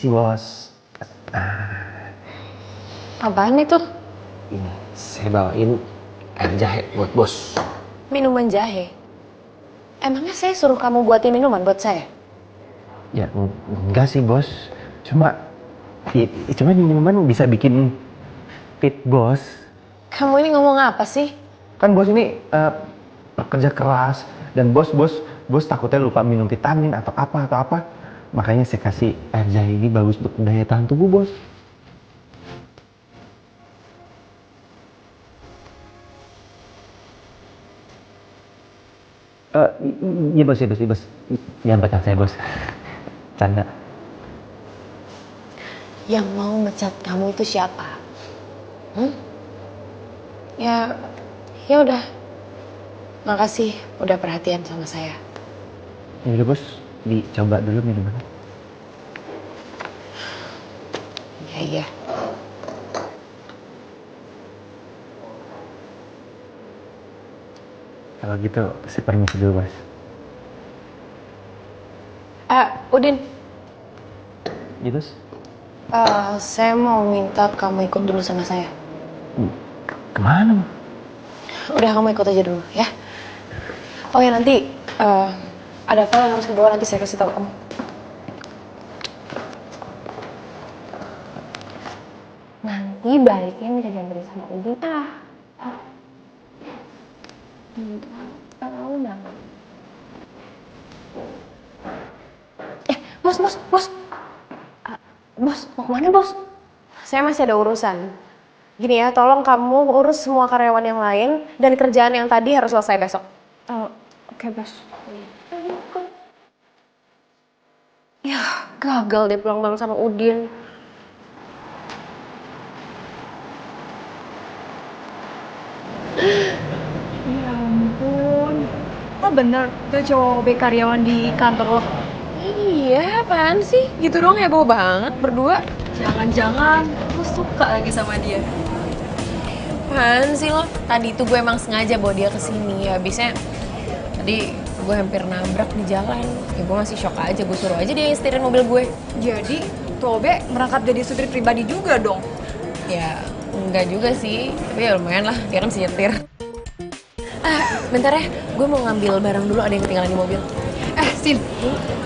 Si bos. Apaan itu? Ini saya bawain air jahe buat bos. Minuman jahe? Emangnya saya suruh kamu buatin minuman buat saya? Ya enggak sih bos. Cuma minuman bisa bikin fit bos. Kamu ini ngomong apa sih? Kan bos ini kerja keras dan bos takutnya lupa minum vitamin atau apa. Makanya saya kasih air jahe ini bagus untuk daya tahan tubuh bos. Iya bos. Jangan pecat saya bos. Canda. Yang mau mecat kamu itu siapa? Ya udah. Makasih udah perhatian sama saya. Ya udah bos, dicoba dulu minumannya. Iya. Kalau gitu, saya permisi dulu bos. Udin. Iya bos. Saya mau minta kamu ikut dulu sama saya. Kemana? Udah, kamu ikut aja dulu ya. Oh ya, nanti ada file yang harus dibawa, nanti saya kasih tahu kamu. Nanti baliknya bisa diantarin sama Udin. Bos. Bos, mau kemana bos? Saya masih ada urusan. Gini ya, tolong kamu urus semua karyawan yang lain dan kerjaan yang tadi harus selesai besok. Oke, bos. Ya, gagal deh pulang bareng sama Udin. Ya ampun. Lo bener tuh cowok karyawan di kantor lo? Iya, apaan sih? Gitu doang heboh banget berdua. Jangan-jangan lo suka lagi sama dia? Apaan sih lo? Tadi itu gue emang sengaja bawa dia kesini. Habisnya tadi gue hampir nabrak di jalan. Ya gue masih shock aja, gue suruh aja dia nyetirin mobil gue. Jadi Tobe merangkap jadi supir pribadi juga dong? Ya enggak juga sih, tapi ya lumayan lah, dia kan nyetir. Bentar ya, gue mau ngambil barang dulu, ada yang ketinggalan di mobil. Sin,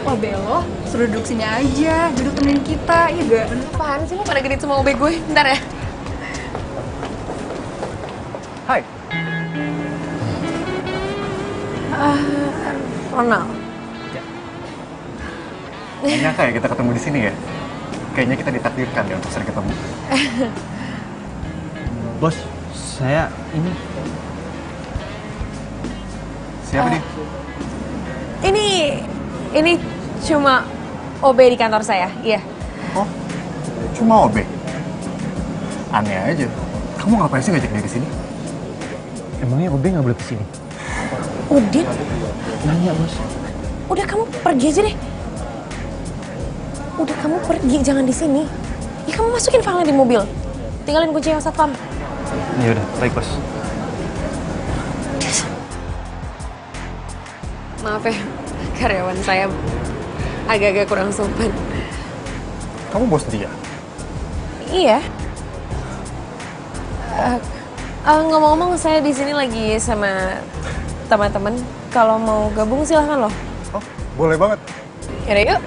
Obe lo suruh duduk sini aja, duduk temenin kita, iya gak? Apaan sih lo pada genit sama Obe gue? Bentar ya. Hai. Ronald. Ya. Gak nyangka ya kita ketemu di sini ya. Kayaknya kita ditakdirkan ya untuk sering ketemu. Bos, saya ini. Siapa dia? Ini cuma OB di kantor saya, iya. Oh, cuma OB? Aneh aja. Kamu ngapain sih ngajak dia ke sini? Emangnya OB nggak boleh kesini? Udin? Nanya bos. Udah kamu pergi aja deh. Udah kamu pergi, jangan di sini. Ya kamu masukin filenya di mobil. Tinggalin kunci yang satpam. Ya udah, baik bos. Maaf ya, karyawan saya agak-agak kurang sopan. Kamu bos dia? Iya. Ngomong-ngomong, saya di sini lagi sama teman-teman. Kalau mau gabung silahkan loh. Oh, boleh banget. Yaudah yuk.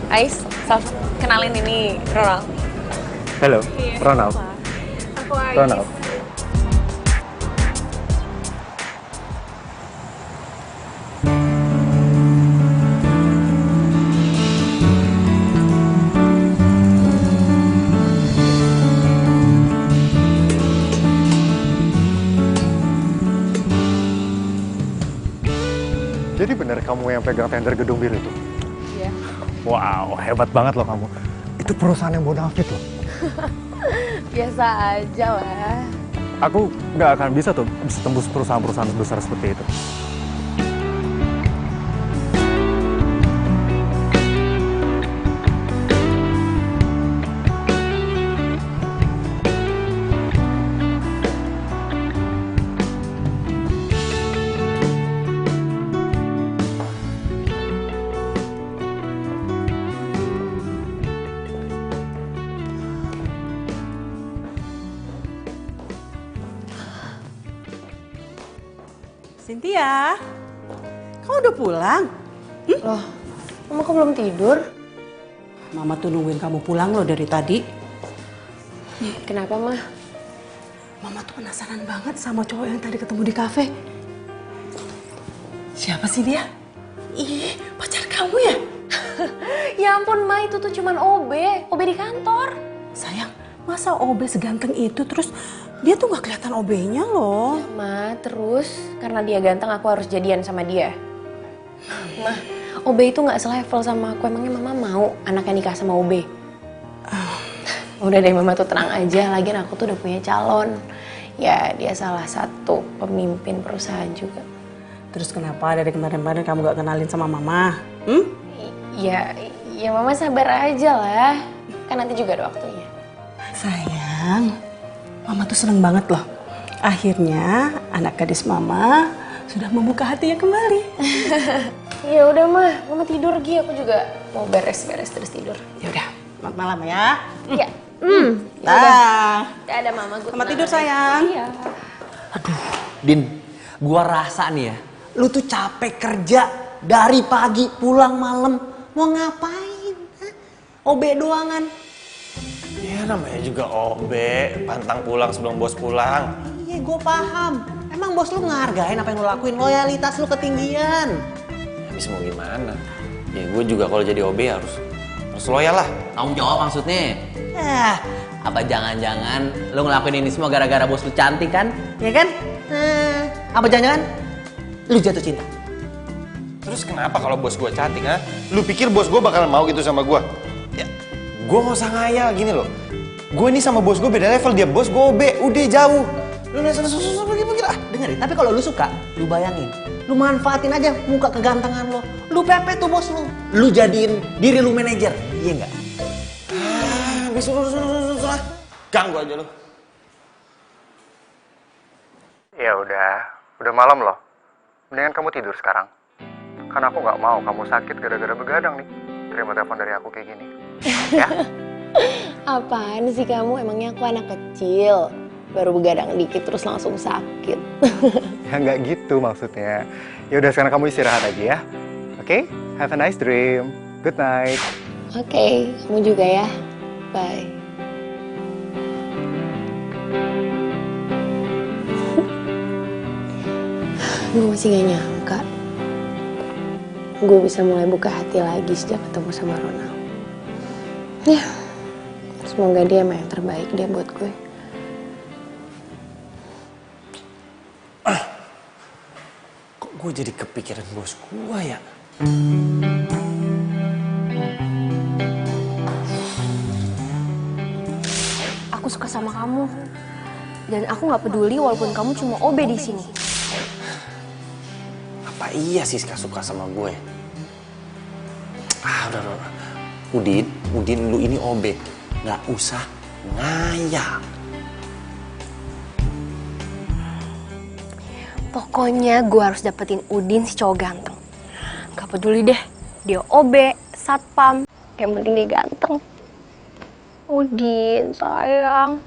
Ais, Sal, kenalin ini Ronald. Halo, Ronald. Aku Ais. Ronald. kamu yang pegang tender gedung biru itu? Iya. Wow, hebat banget loh kamu. Itu perusahaan yang bonafit loh. Biasa aja lah. Aku nggak akan bisa tembus perusahaan-perusahaan besar seperti itu. Cynthia, kamu udah pulang? Loh, Mama kok belum tidur? Mama tuh nungguin kamu pulang loh dari tadi. Kenapa, Mah? Mama tuh penasaran banget sama cowok yang tadi ketemu di kafe. Siapa sih dia? Ih, pacar kamu ya? Ya ampun, Ma, itu tuh cuman OB di kantor. Sayang, masa OB seganteng itu terus dia tuh gak kelihatan OB-nya loh. Ya, Ma, terus karena dia ganteng aku harus jadian sama dia. Ma, OB itu gak selevel sama aku. Emangnya Mama mau anaknya nikah sama OB? Udah deh, Mama tuh tenang aja. Lagian aku tuh udah punya calon. Ya, dia salah satu pemimpin perusahaan juga. Terus kenapa dari kemarin-kemarin kamu gak kenalin sama Mama? Ya Mama sabar aja lah. Kan nanti juga ada waktunya. Sayang, Mama tuh seneng banget loh. Akhirnya anak gadis Mama sudah membuka hatinya kembali. Ya udah, Mama tidur Gi. Aku juga mau beres-beres terus tidur. Ya udah, selamat malam ya. Iya. Dah. Ada Mama, gue Selamat tidur sayang. Iya. Din, gua rasa nih ya, lu tuh capek kerja dari pagi pulang malam. Mau ngapain? Hah? OB doangan. Ya namanya juga OB, pantang pulang sebelum bos pulang. Iya, gue paham. Emang bos lu ngehargain apa yang lu lakuin? Loyalitas lu ketinggian. Habis mau gimana? Ya gue juga kalau jadi OB harus loyal lah. Tanggung jawab maksudnya. Apa jangan-jangan lu ngelakuin ini semua gara-gara bos lu cantik kan? Ya kan? Apa jangan-jangan lu jatuh cinta? Terus kenapa kalau bos gue cantik, ha? Lu pikir bos gue bakal mau gitu sama gue? Ya, gue gak usah ngayal gini loh. Gue ini sama bos gue beda level, dia bos gue OB, udah jauh. Lu susah pergi lah. Dengerin, tapi kalau lu suka, lu bayangin. Lu manfaatin aja muka kegantengan lo. Lu pepet tuh bos lu. Lu jadiin diri lu manajer, iya nggak? Suruh. Ganggu aja lu. Ya udah malam loh. Mendingan kamu tidur sekarang. Karena aku nggak mau kamu sakit gara-gara begadang nih. Terima telepon dari aku kayak gini. Ya? Apaan sih kamu? Emangnya aku anak kecil? Baru begadang dikit terus langsung sakit. Ya nggak gitu maksudnya. Ya udah sekarang kamu istirahat aja ya. Oke? Have a nice dream. Good night. Oke, kamu juga ya. Bye. Gue masih gak nyangka gue bisa mulai buka hati lagi sejak ketemu sama Ronald. Ya, semoga dia emang yang terbaik dia buat gue. Kok gue jadi kepikiran bos gue ya? Aku suka sama kamu. Dan aku gak peduli walaupun kamu cuma OB di sini. Apa iya Siska suka sama gue? Udah. Udin, lu ini OB. Nggak usah ngayal. Pokoknya gue harus dapetin Udin si cowok ganteng. Gak peduli deh, dia OB, satpam, yang penting dia ganteng. Udin, sayang.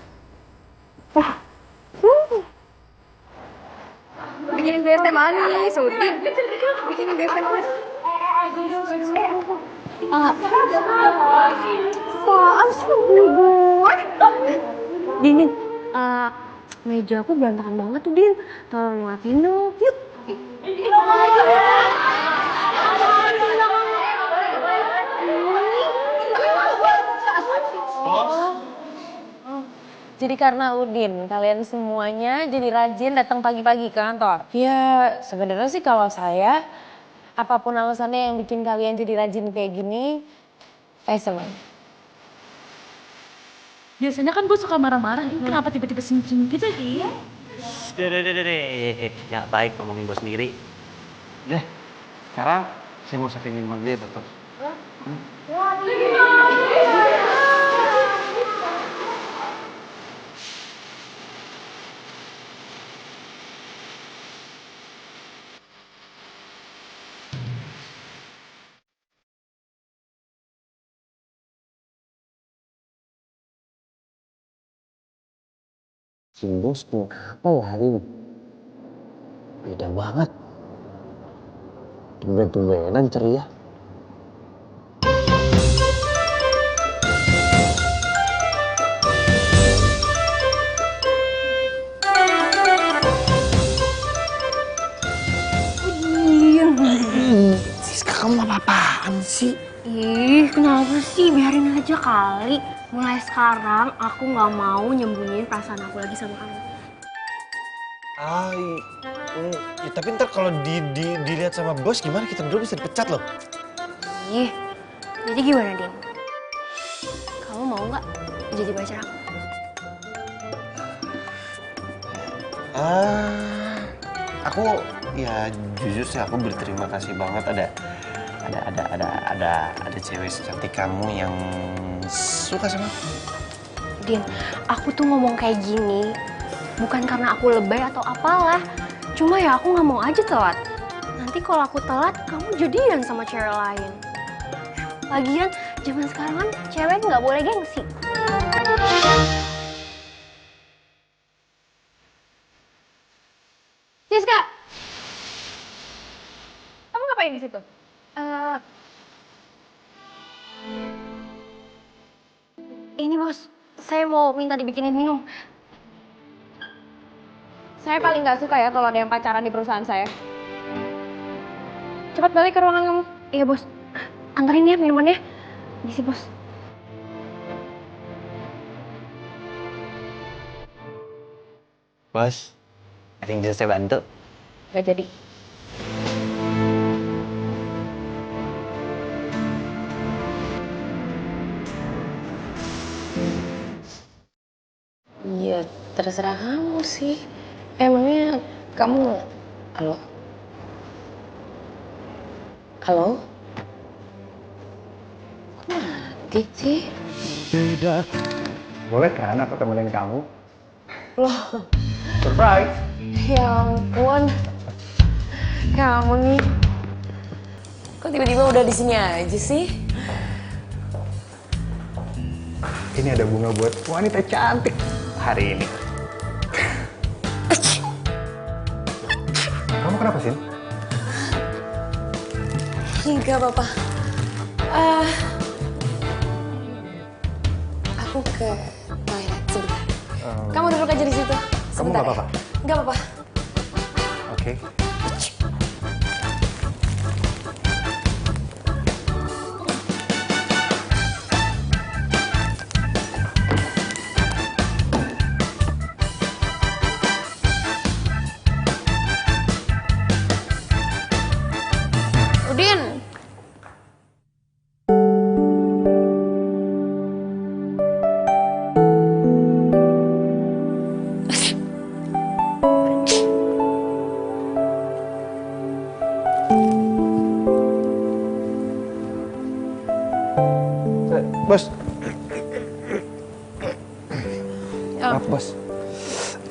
Bikin gue teh manis, Udin. Bikin gue teh manis. Apaan sih gue? Dinin, meja aku berantakan banget tuh, Din. Tolong maafin dong. Yuk. Jadi karena Udin, kalian semuanya jadi rajin datang pagi-pagi ke kantor. Ya sebenarnya sih kalau saya apapun alasannya yang bikin kalian jadi rajin kayak gini, saya senang. Biasanya kan gue suka marah-marah, ini kenapa tiba-tiba senyum-senyum gitu dia? Deh, ya baik ngomongin bos sendiri. Deh, sekarang saya mau settingin sama dia betul. Si bos kenapa ya hari ini? Beda banget. Tumben-tumbenan ceria. Siska, kamu apa-apaan sih? Ih, kenapa sih? Biarin aja kali. Mulai sekarang aku nggak mau nyembunyiin perasaan aku lagi sama kamu. Ya, tapi ntar kalau dilihat sama bos gimana, kita berdua bisa dipecat loh. Ih, jadi gimana, Din? Kamu mau nggak jadi pacar aku? Aku ya jujur sih aku berterima kasih banget ada cewek secantik kamu yang suka sama aku. Din, aku tuh ngomong kayak gini bukan karena aku lebay atau apalah. Cuma ya aku nggak mau aja telat. Nanti kalau aku telat, kamu jadian sama cewek lain. Lagian, zaman sekarang kan cewek nggak boleh gengsi. Siska! Kamu ngapain di situ? Ini bos, saya mau minta dibikinin minum. Saya paling nggak suka ya kalau ada yang pacaran di perusahaan saya. Cepat balik ke ruangan kamu. Iya bos, anterin ya minumannya. Misi bos. Bos, ada yang bisa saya bantu? Gak jadi. Iya, terserah kamu sih. Emangnya kamu... Halo? Halo? Kok mati sih? Tidak. Boleh kan aku temenin kamu? Loh, Surprise! ya ampun. Kamu nih. Kok tiba-tiba udah di sini aja sih? Ini ada bunga buat wanita cantik hari ini. Kamu kenapa sih? Enggak apa-apa. Aku ke toilet sebentar. Kamu duduk aja di situ. Kamu nggak apa-apa? Nggak apa-apa. Oke. Udin! Bos. Maaf, Bos.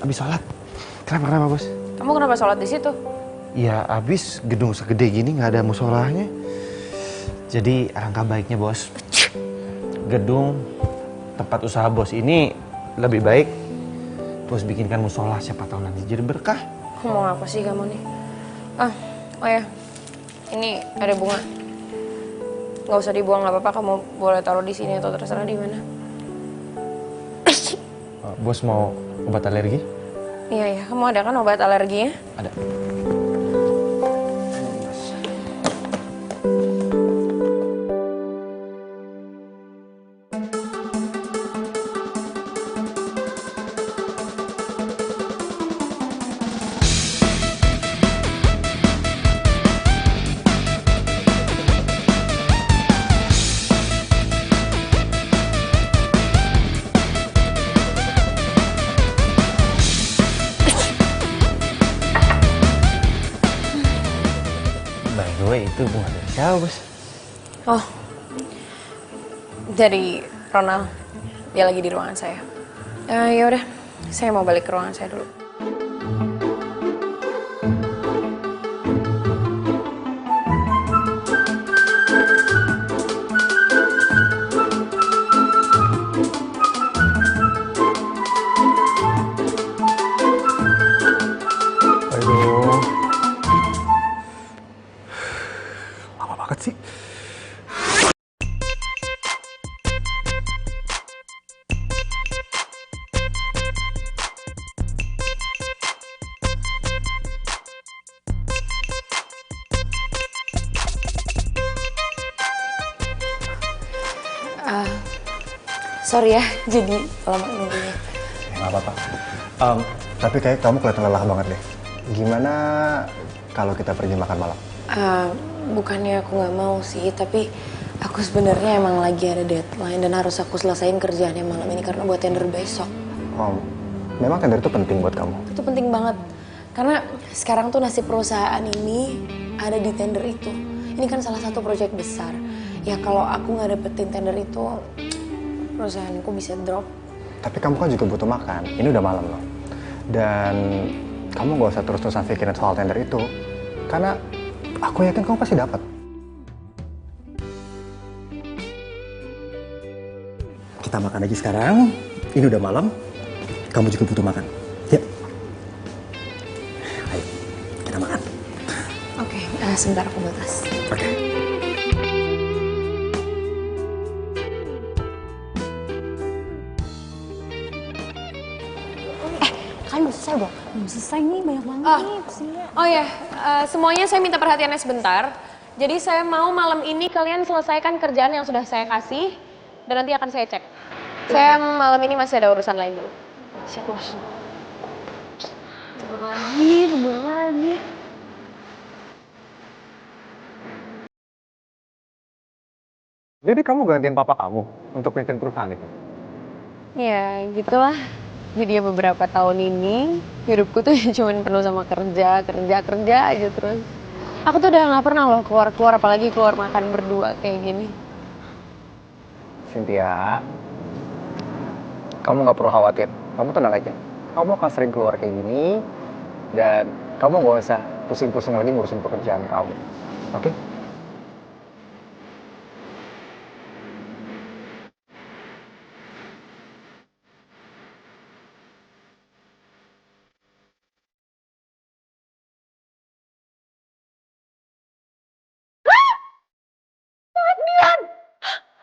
Habis sholat. Kenapa, Bos? Kamu kenapa sholat di situ? Ya, habis gedung segede gini nggak ada musolahnya. Jadi, alangkah baiknya, Bos. Gedung tempat usaha Bos ini lebih baik Bos bikinkan musola, siapa tahu nanti jadi berkah. Mau apa sih kamu nih? Oh ya. Ini ada bunga. Nggak usah dibuang, nggak apa-apa. Kamu boleh taruh di sini atau terserah di mana. Bos mau obat alergi? Iya, kamu ada kan obat alerginya? Ada. Bos? Oh, dari Ronald. Dia lagi di ruangan saya. Ya udah, saya mau balik ke ruangan saya dulu. Aduh. Lama banget sih. Sorry ya, jadi lama nunggunya. Nggak apa-apa. Tapi kayak kamu kelihatan lelah banget deh. Gimana kalau kita pergi makan malam? Bukannya aku nggak mau sih, tapi aku sebenarnya emang lagi ada deadline dan harus aku selesaiin kerjaannya malam ini karena buat tender besok. Oh, memang tender itu penting buat kamu? Itu penting banget, karena sekarang tuh nasib perusahaan ini ada di tender itu. Ini kan salah satu proyek besar. Ya kalau aku nggak dapetin tender itu, perusahaanku bisa drop. Tapi kamu kan juga butuh makan. Ini udah malam loh. Dan kamu gak usah terus-terusan pikirin soal tender itu. Karena aku yakin kamu pasti dapat. Kita makan aja sekarang. Ini udah malam. Kamu juga butuh makan. Ya. Ayo, kita makan. Oke, sebentar aku batas. Oke. Belum selesai dong. Belum selesai nih, banyak banget nih pesennya. Oh ya, semuanya saya minta perhatiannya sebentar. Jadi saya mau malam ini kalian selesaikan kerjaan yang sudah saya kasih dan nanti akan saya cek. Saya malam ini masih ada urusan lain dulu. Siap, Bos. Tunggu lagi. Jadi kamu gantiin papa kamu untuk pimpin perusahaan itu? Ya, gitulah. Jadi ya beberapa tahun ini hidupku tuh cuma penuh sama kerja aja terus. Aku tuh udah nggak pernah loh keluar apalagi keluar makan berdua kayak gini. Cynthia, kamu nggak perlu khawatir. Kamu tenang aja. Kamu akan sering keluar kayak gini dan kamu nggak usah pusing-pusing lagi ngurusin pekerjaan kamu. Oke?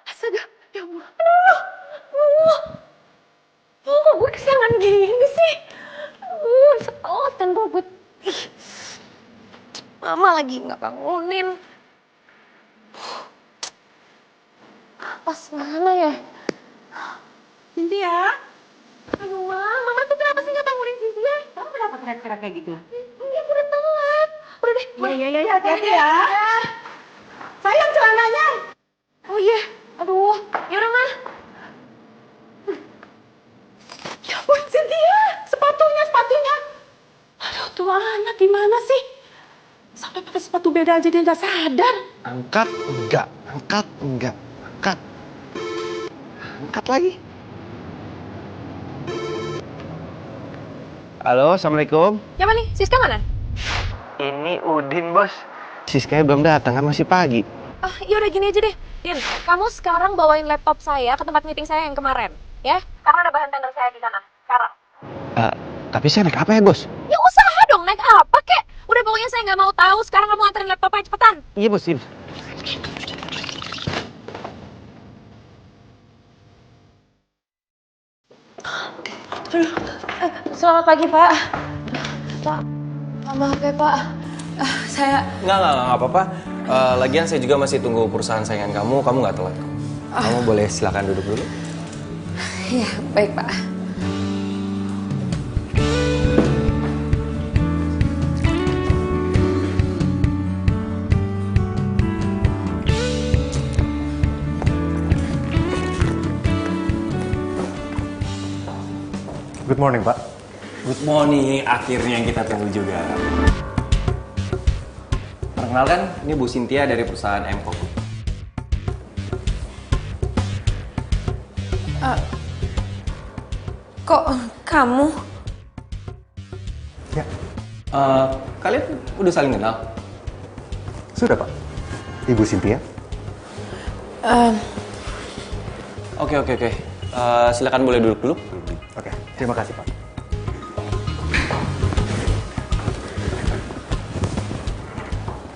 Astaga, ya ampun. Kok gue kesiangan gini sih? Setelan robot. Mama lagi nggak bangunin. Pas mana ya? Cynthia? Aduh, Mama tuh kenapa sih nggak bangunin Cynthia? Kamu kenapa teriak-teriak kayak gitu? Iya, udah telat. Udah deh. Iya, hati-hati ya. Sayang celananya. Oh iya, aduh. Yaudah, Ma. Ya ampun, Cynthia, sepatunya. Aduh, tuh anak gimana sih? Sampai pakai sepatu beda aja dia nggak sadar. Angkat enggak. Angkat lagi. Halo, Assalamualaikum. Siapa nih? Siska mana? Ini Udin, Bos. Siskanya belum datang, kan masih pagi. Oh, yaudah gini aja deh. Din, kamu sekarang bawain laptop saya ke tempat meeting saya yang kemarin, ya? Karena ada bahan tender saya di sana. Sekarang. Tapi saya naik apa ya, Bos? Ya usaha dong, naik apa kek? Udah pokoknya saya nggak mau tahu. Sekarang kamu anterin laptopnya cepetan. Iya, Bos. Iya. Aduh, selamat pagi, Pak. Pak, maaf ya, Pak. Saya... Nggak apa-apa. Lagian saya juga masih tunggu perusahaan saingan kamu nggak telat. Kamu boleh silakan duduk dulu. Iya, baik, Pak. Good morning, Pak. Good morning, akhirnya yang kita tunggu juga. Perkenalkan, ini Bu Cynthia dari perusahaan MCO. Kok kamu? Ya. Kalian udah saling kenal? Sudah, Pak. Ibu Cynthia. Oke. Silakan boleh duduk dulu. Oke, terima kasih, Pak.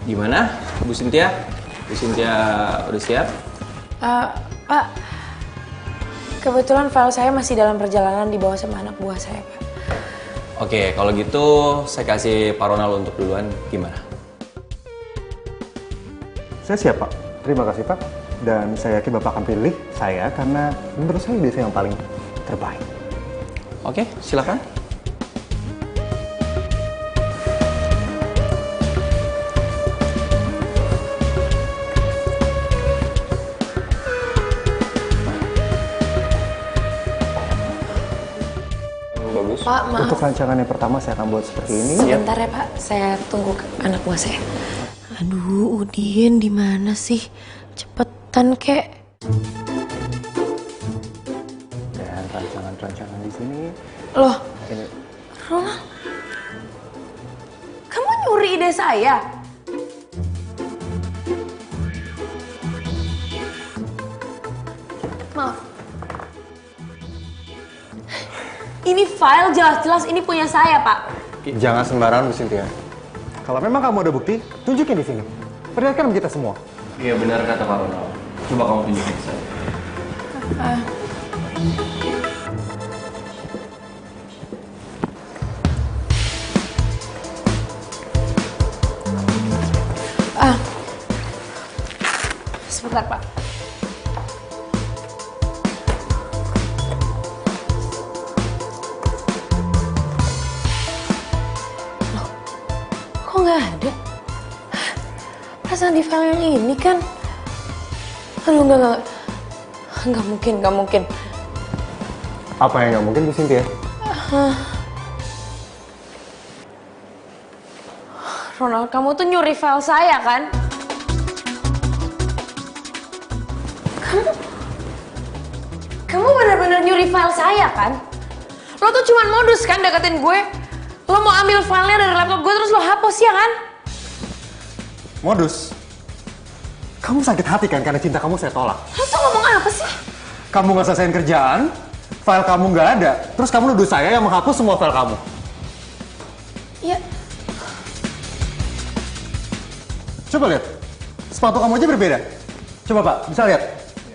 Gimana, Bu Cynthia? Bu Cynthia udah siap? Pak, kebetulan file saya masih dalam perjalanan dibawa sama anak buah saya, Pak. Oke, kalau gitu saya kasih Pak Ronald untuk duluan. Gimana? Saya siap, Pak. Terima kasih, Pak. Dan saya yakin Bapak akan pilih saya karena menurut saya dia yang paling terbaik. Oke, silakan. Bagus. Pak, maaf. Untuk rancangan yang pertama saya akan buat seperti ini. Sebentar ya, Pak. Saya tunggu anak buah saya. Aduh, Udin di mana sih? Cepetan, kek. Dan rancangan-rancangan di sini. Loh, Ini. Ronald. Kamu nyuri ide saya? Maaf. Ini file jelas-jelas ini punya saya, Pak. Jangan sembarangan, Bu Cynthia. Kalau memang kamu ada bukti, tunjukin di sini. Perlihatkan kita semua. Iya, benar kata Pak Ronald. Coba kamu tunjukin ke saya. Sebentar, Pak. Loh, kok nggak ada? Perasaan di file yang ini kan? Aduh, nggak mungkin. Apa yang nggak mungkin, Bu Cynthia? Ronald, kamu tuh nyuri file saya kan? Kamu benar-benar nyuri file saya kan? Lo tuh cuman modus kan deketin gue? Lo mau ambil filenya dari laptop gue terus lo hapus ya kan? Modus. Kamu sakit hati kan karena cinta kamu saya tolak. Lo tuh ngomong apa sih? Kamu nggak selesaiin kerjaan, file kamu nggak ada, terus kamu nuduh saya yang menghapus semua file kamu. Ya. Coba lihat, sepatu kamu aja berbeda. Coba Pak, bisa lihat.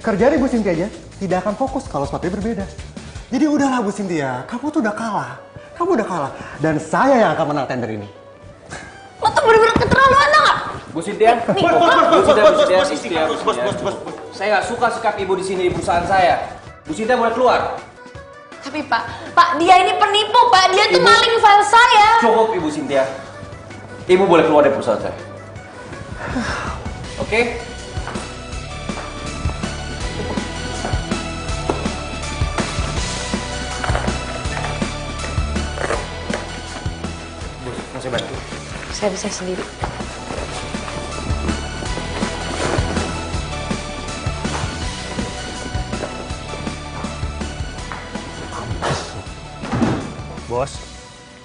Kerjaan Ibu Cynthia aja tidak akan fokus kalau sepatunya berbeda. Jadi udahlah Bu Cynthia, kamu tuh udah kalah. Kamu udah kalah. Dan saya yang akan menang tender ini. Lo tuh bener-bener keterlaluan nggak? Bu Cynthia, Bos. Saya nggak suka sikap ibu di sini di perusahaan saya. Bu Cynthia boleh keluar. Tapi Pak, dia ini penipu Pak. Dia tuh maling file saya. Cukup Ibu Cynthia. Ibu boleh keluar dari perusahaan saya. Oke? Bos, mau saya bantu? Saya bisa sendiri.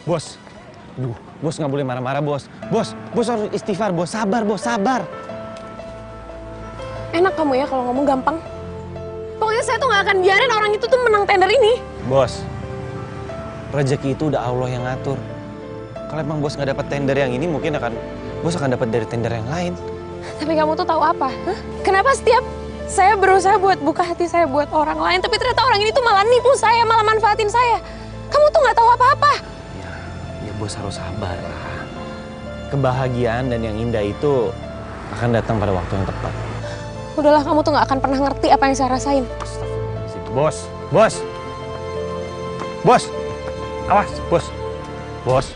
Bos. Duh, bos nggak boleh marah-marah, bos. Bos harus istighfar, bos. Sabar, bos, sabar. Enak kamu ya kalau ngomong gampang. Pokoknya saya tuh nggak akan biarin orang itu tuh menang tender ini. Bos, rezeki itu udah Allah yang ngatur. Kalau emang bos nggak dapat tender yang ini, mungkin bos akan dapat dari tender yang lain. Tapi kamu tuh tahu apa? Hah? Kenapa setiap saya berusaha buat buka hati saya buat orang lain, tapi ternyata orang ini tuh malah nipu saya, malah manfaatin saya. Kamu tuh nggak tahu apa-apa. Ya bos harus sabar lah. Kebahagiaan dan yang indah itu akan datang pada waktu yang tepat. Udahlah, kamu tuh nggak akan pernah ngerti apa yang saya rasain. Bos. Awas, bos.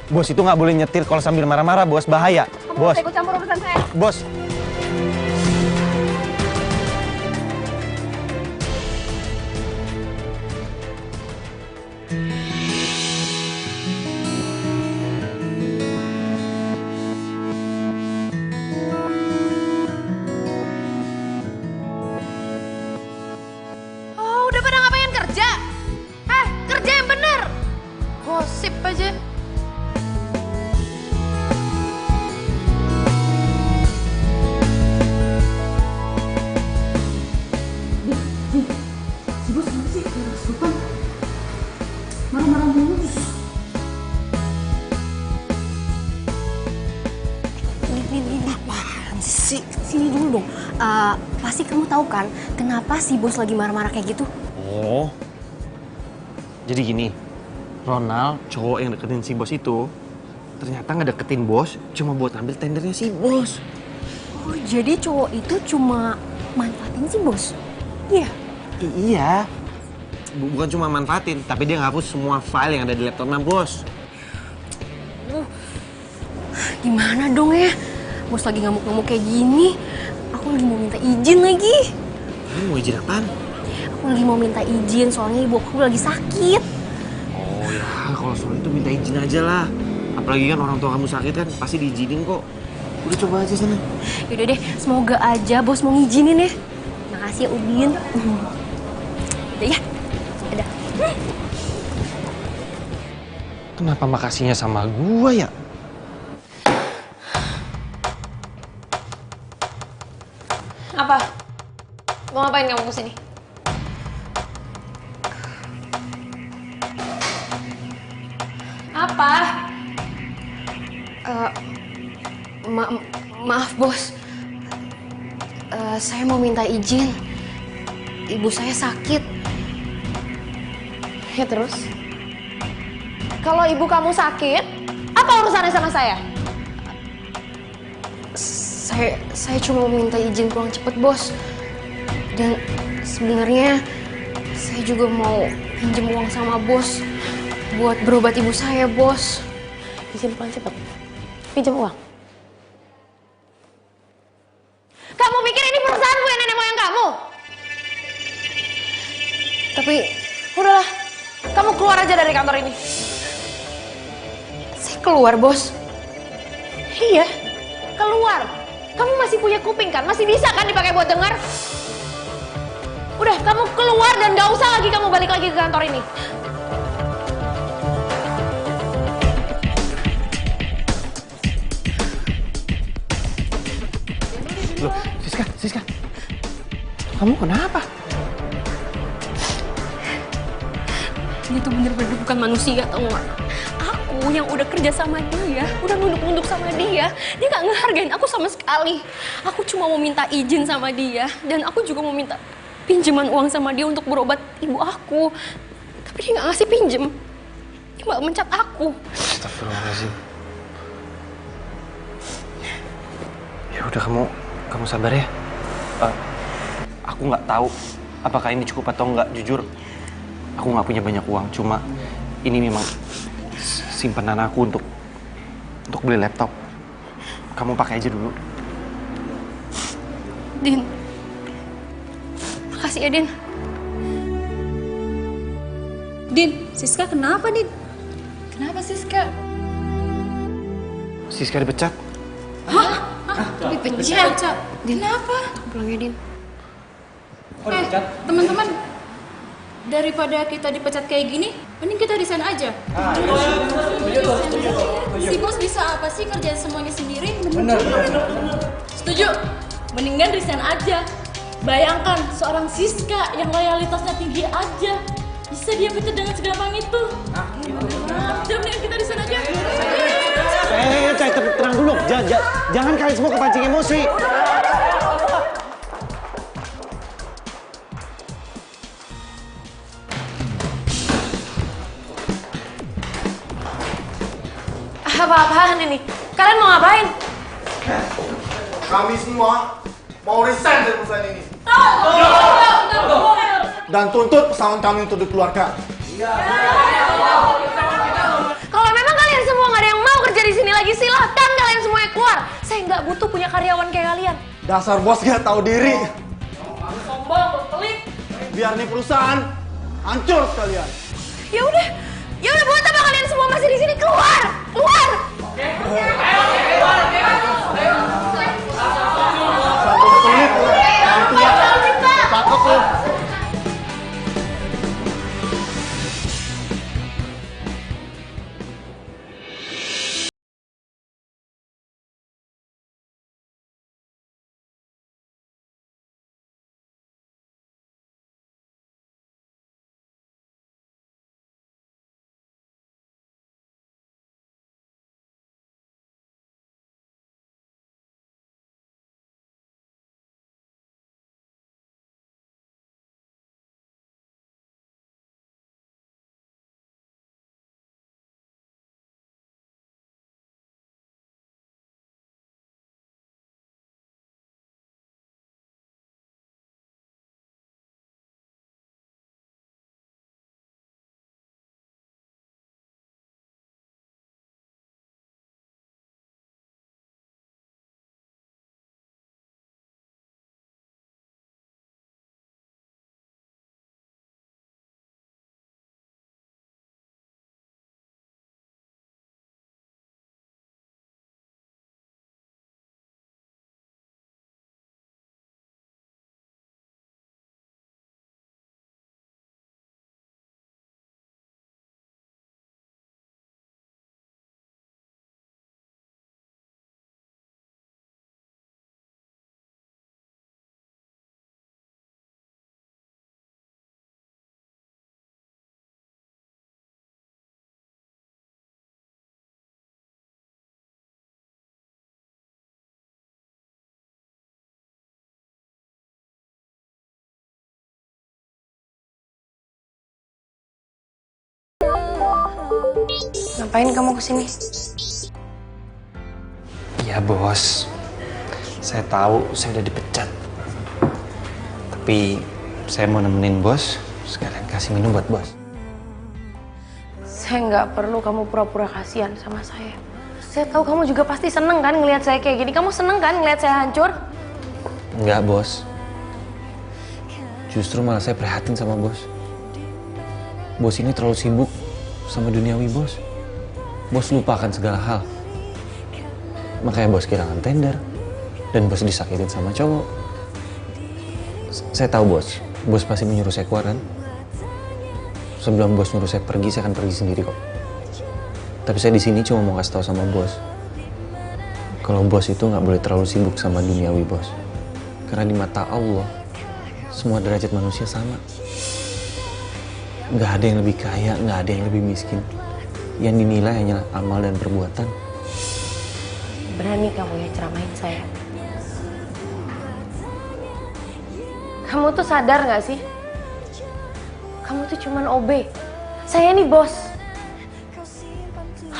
Bos itu nggak boleh nyetir kalau sambil marah-marah, bos. Bahaya. Kamu Bos. ikut campur urusan saya. Bos. pasti kamu tahu kan kenapa si bos lagi marah-marah kayak gitu? Oh, jadi gini, Ronald, cowok yang deketin si bos itu, ternyata ngedeketin bos cuma buat ambil tendernya si bos. Oh, jadi cowok itu cuma manfaatin si bos? Iya? Iya. Bukan cuma manfaatin, tapi dia ngapus semua file yang ada di laptopnya bos. Gimana dong ya? Bos lagi ngamuk-ngamuk kayak gini. Aku lagi mau minta izin lagi. Kamu mau izin apaan? Aku lagi mau minta izin, soalnya ibu aku lagi sakit. Oh ya, kalau soal itu minta izin aja lah. Apalagi kan orang tua kamu sakit kan, pasti diizinin kok. Udah coba aja sana. Yaudah deh, semoga aja bos mau ngizinin ya. Makasih ya Udin. Udah ya. Udah. Kenapa makasihnya sama gua ya? Apa? Mau ngapain kamu kesini? Apa? Maaf bos. Saya mau minta izin. Ibu saya sakit. Ya terus? Kalau ibu kamu sakit, apa urusannya sama saya? Saya cuma mau minta izin pulang cepet bos. Dan sebenarnya saya juga mau pinjam uang sama bos buat berobat ibu saya bos. Izin pulang cepet? Pinjam uang? Kamu pikir ini perusahaanku ya, nenek moyang kamu? Tapi udahlah, kamu keluar aja dari kantor ini. Saya keluar bos. Iya, keluar. Kamu masih punya kuping kan? Masih bisa kan dipakai buat dengar? Udah, kamu keluar dan gak usah lagi kamu balik lagi ke kantor ini. Loh, Siska. Kamu kenapa? Dia tuh bener-bener bukan manusia, tau gak? Aku yang udah kerja sama dia, udah nunduk-nunduk sama dia gak ngehargain aku sama sekali. Aku cuma mau minta izin sama dia, dan aku juga mau minta pinjaman uang sama dia untuk berobat ibu aku. Tapi dia gak ngasih pinjem. Dia malah mencat aku. Astagfirullahaladzim. Ya udah, kamu sabar ya. Aku nggak tahu apakah ini cukup atau nggak. Jujur, aku nggak punya banyak uang. Cuma ini memang simpanan aku untuk beli laptop. Kamu pakai aja dulu. Din, makasih ya Din. Din, Siska kenapa Din? Kenapa Siska? Siska dipecat. Hah? Dipecat? Kenapa? Pulang ya Din. Teman-teman, daripada kita dipecat kayak gini, mending kita resign aja. Si bos bisa apa sih kerjain semuanya sendiri? Bener. Setuju. Mendingan resign aja. Bayangkan seorang Siska yang loyalitasnya tinggi aja bisa dia pecat dengan segampang itu. Udah, mendingan kita resign aja. Tenang dulu. Jangan kalian semua kepancing emosi. Apa-apaan ini? Kalian mau ngapain? Kami semua mau resign dari perusahaan ini. Dan tuntut pesangon kami untuk dikeluarkan. Kalau memang kalian semua nggak ada yang mau kerja di sini lagi, silahkan kalian semuanya keluar. Saya nggak butuh punya karyawan kayak kalian. Dasar bos gak tahu diri. Sombong, pelit. Biar nih perusahaan hancur sekalian. Ya udah buat apa kalian semua masih di sini? Keluar, keluar. Satu pelit. Ngapain kamu kesini? Iya bos, saya tahu saya udah dipecat. Tapi saya mau nemenin bos, sekalian kasih minum buat bos. Saya nggak perlu kamu pura-pura kasihan sama saya. Saya tahu kamu juga pasti seneng kan ngelihat saya kayak gini. Kamu seneng kan ngelihat saya hancur? Enggak bos, justru malah saya prihatin sama bos. Bos ini terlalu sibuk sama duniawi bos. Bos lupakan segala hal. Makanya bos kehilangan tender dan bos disakitin sama cowok. Saya tahu bos pasti menyuruh saya keluar kan? Sebelum bos nyuruh saya pergi, saya akan pergi sendiri kok. Tapi saya di sini cuma mau kasih tahu sama bos, kalau bos itu nggak boleh terlalu sibuk sama duniawi bos. Karena di mata Allah, semua derajat manusia sama. Nggak ada yang lebih kaya, nggak ada yang lebih miskin. Yang dinilai hanyalah amal dan perbuatan. Berani kamu ya ceramahin saya. Kamu tuh sadar nggak sih? Kamu tuh cuman OB. Saya ini bos.